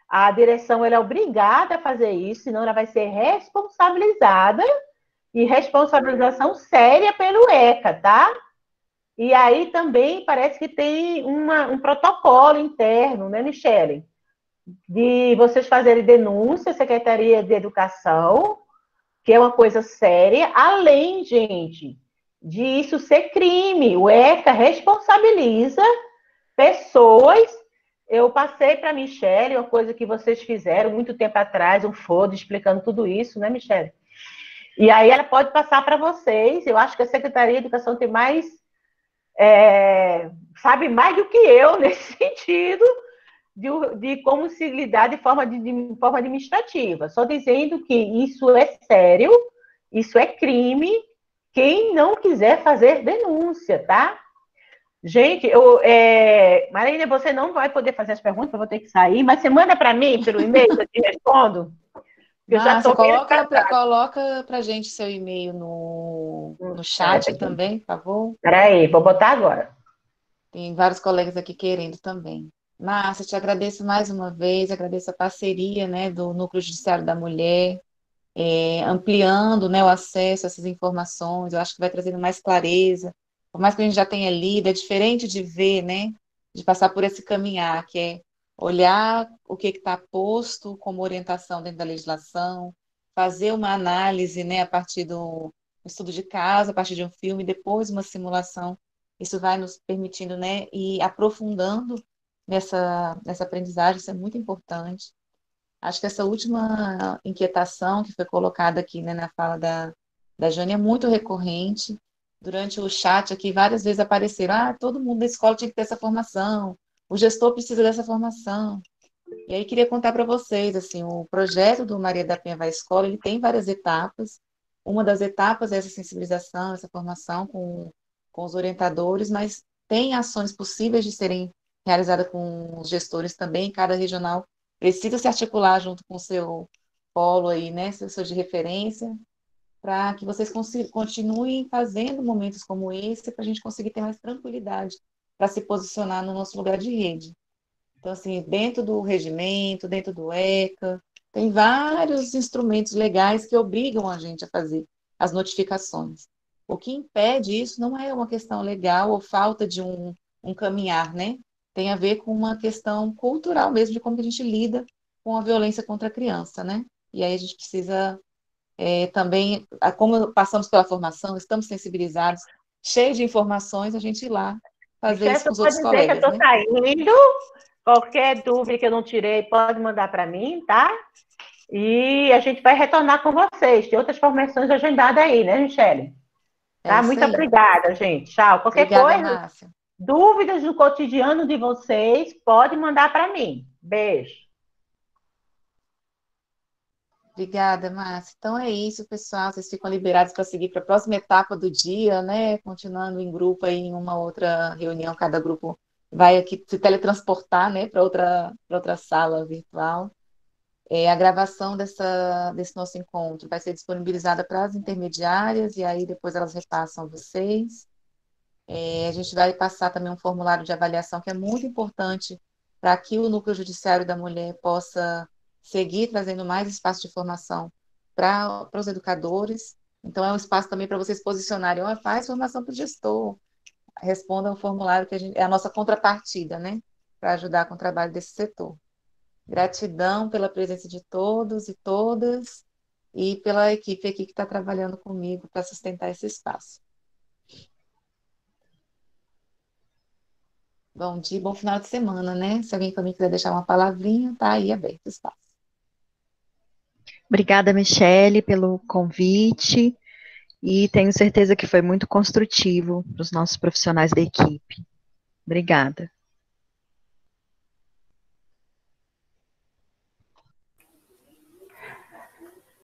A direção ela é obrigada a fazer isso, senão ela vai ser responsabilizada, e responsabilização séria pelo ECA, tá? E aí também parece que tem um protocolo interno, né, Michele? De vocês fazerem denúncia à Secretaria de Educação, que é uma coisa séria, além, gente, de isso ser crime. O ECA responsabiliza pessoas. Eu passei para a Michele uma coisa que vocês fizeram muito tempo atrás, um FODO explicando tudo isso, né, Michele? E aí ela pode passar para vocês. Eu acho que a Secretaria de Educação tem mais, sabe mais do que eu nesse sentido, de como se lidar de forma administrativa. Só dizendo que isso é sério, isso é crime, quem não quiser fazer denúncia, tá? Gente, Marina, você não vai poder fazer as perguntas, eu vou ter que sair, mas você manda para mim pelo e-mail, eu te respondo. Márcia, coloca para a gente seu e-mail no chat também, por favor. Peraí, vou botar agora. Tem vários colegas aqui querendo também. Márcia, te agradeço mais uma vez, agradeço a parceria, né, do Núcleo Judiciário da Mulher, ampliando, né, o acesso a essas informações. Eu acho que vai trazendo mais clareza. Por mais que a gente já tenha lido, é diferente de ver, né, de passar por esse caminhar, que é olhar o que está posto como orientação dentro da legislação, fazer uma análise, né, a partir do estudo de caso, a partir de um filme, depois uma simulação. Isso vai nos permitindo, né, ir aprofundando nessa aprendizagem, isso é muito importante. Acho que essa última inquietação que foi colocada aqui, né, na fala da Jane é muito recorrente. Durante o chat aqui, várias vezes apareceram, todo mundo da escola tinha que ter essa formação, o gestor precisa dessa formação. E aí queria contar para vocês, assim, o projeto do Maria da Penha Vai à Escola, ele tem várias etapas. Uma das etapas é essa sensibilização, essa formação com os orientadores, mas tem ações possíveis de serem realizadas com os gestores também. Cada regional precisa se articular junto com o seu polo aí, né, seu de referência, para que vocês continuem fazendo momentos como esse, para a gente conseguir ter mais tranquilidade para se posicionar no nosso lugar de rede. Então, assim, dentro do regimento, dentro do ECA, tem vários instrumentos legais que obrigam a gente a fazer as notificações. O que impede isso não é uma questão legal ou falta de um caminhar, né? Tem a ver com uma questão cultural mesmo, de como que a gente lida com a violência contra a criança, né? e aí a gente precisa também, como passamos pela formação, estamos sensibilizados, cheio de informações, a gente ir lá fazer isso com os outros colegas. Que eu estou saindo, qualquer dúvida que eu não tirei, pode mandar para mim, tá? E a gente vai retornar com vocês. Tem outras formações agendadas aí, né, Michele? Tá? Muito obrigada, gente. Tchau. Qualquer coisa, Márcia. Dúvidas do cotidiano de vocês, pode mandar para mim. Beijo. Obrigada, Márcia. Então é isso, pessoal. Vocês ficam liberados para seguir para a próxima etapa do dia, né? Continuando em grupo aí em uma outra reunião, cada grupo vai aqui se teletransportar, né, para outra sala virtual. A gravação desse nosso encontro vai ser disponibilizada para as intermediárias e aí depois elas repassam a vocês. A gente vai passar também um formulário de avaliação que é muito importante para que o Núcleo Judiciário da Mulher possa seguir trazendo mais espaço de formação para os educadores. Então, é um espaço também para vocês posicionarem, faz formação para o gestor, responda o formulário que é a nossa contrapartida, né, para ajudar com o trabalho desse setor. Gratidão pela presença de todos e todas e pela equipe aqui que está trabalhando comigo para sustentar esse espaço. Bom dia, bom final de semana, né? Se alguém também quiser deixar uma palavrinha, tá aí aberto o espaço. Obrigada, Michele, pelo convite e tenho certeza que foi muito construtivo para os nossos profissionais da equipe. Obrigada.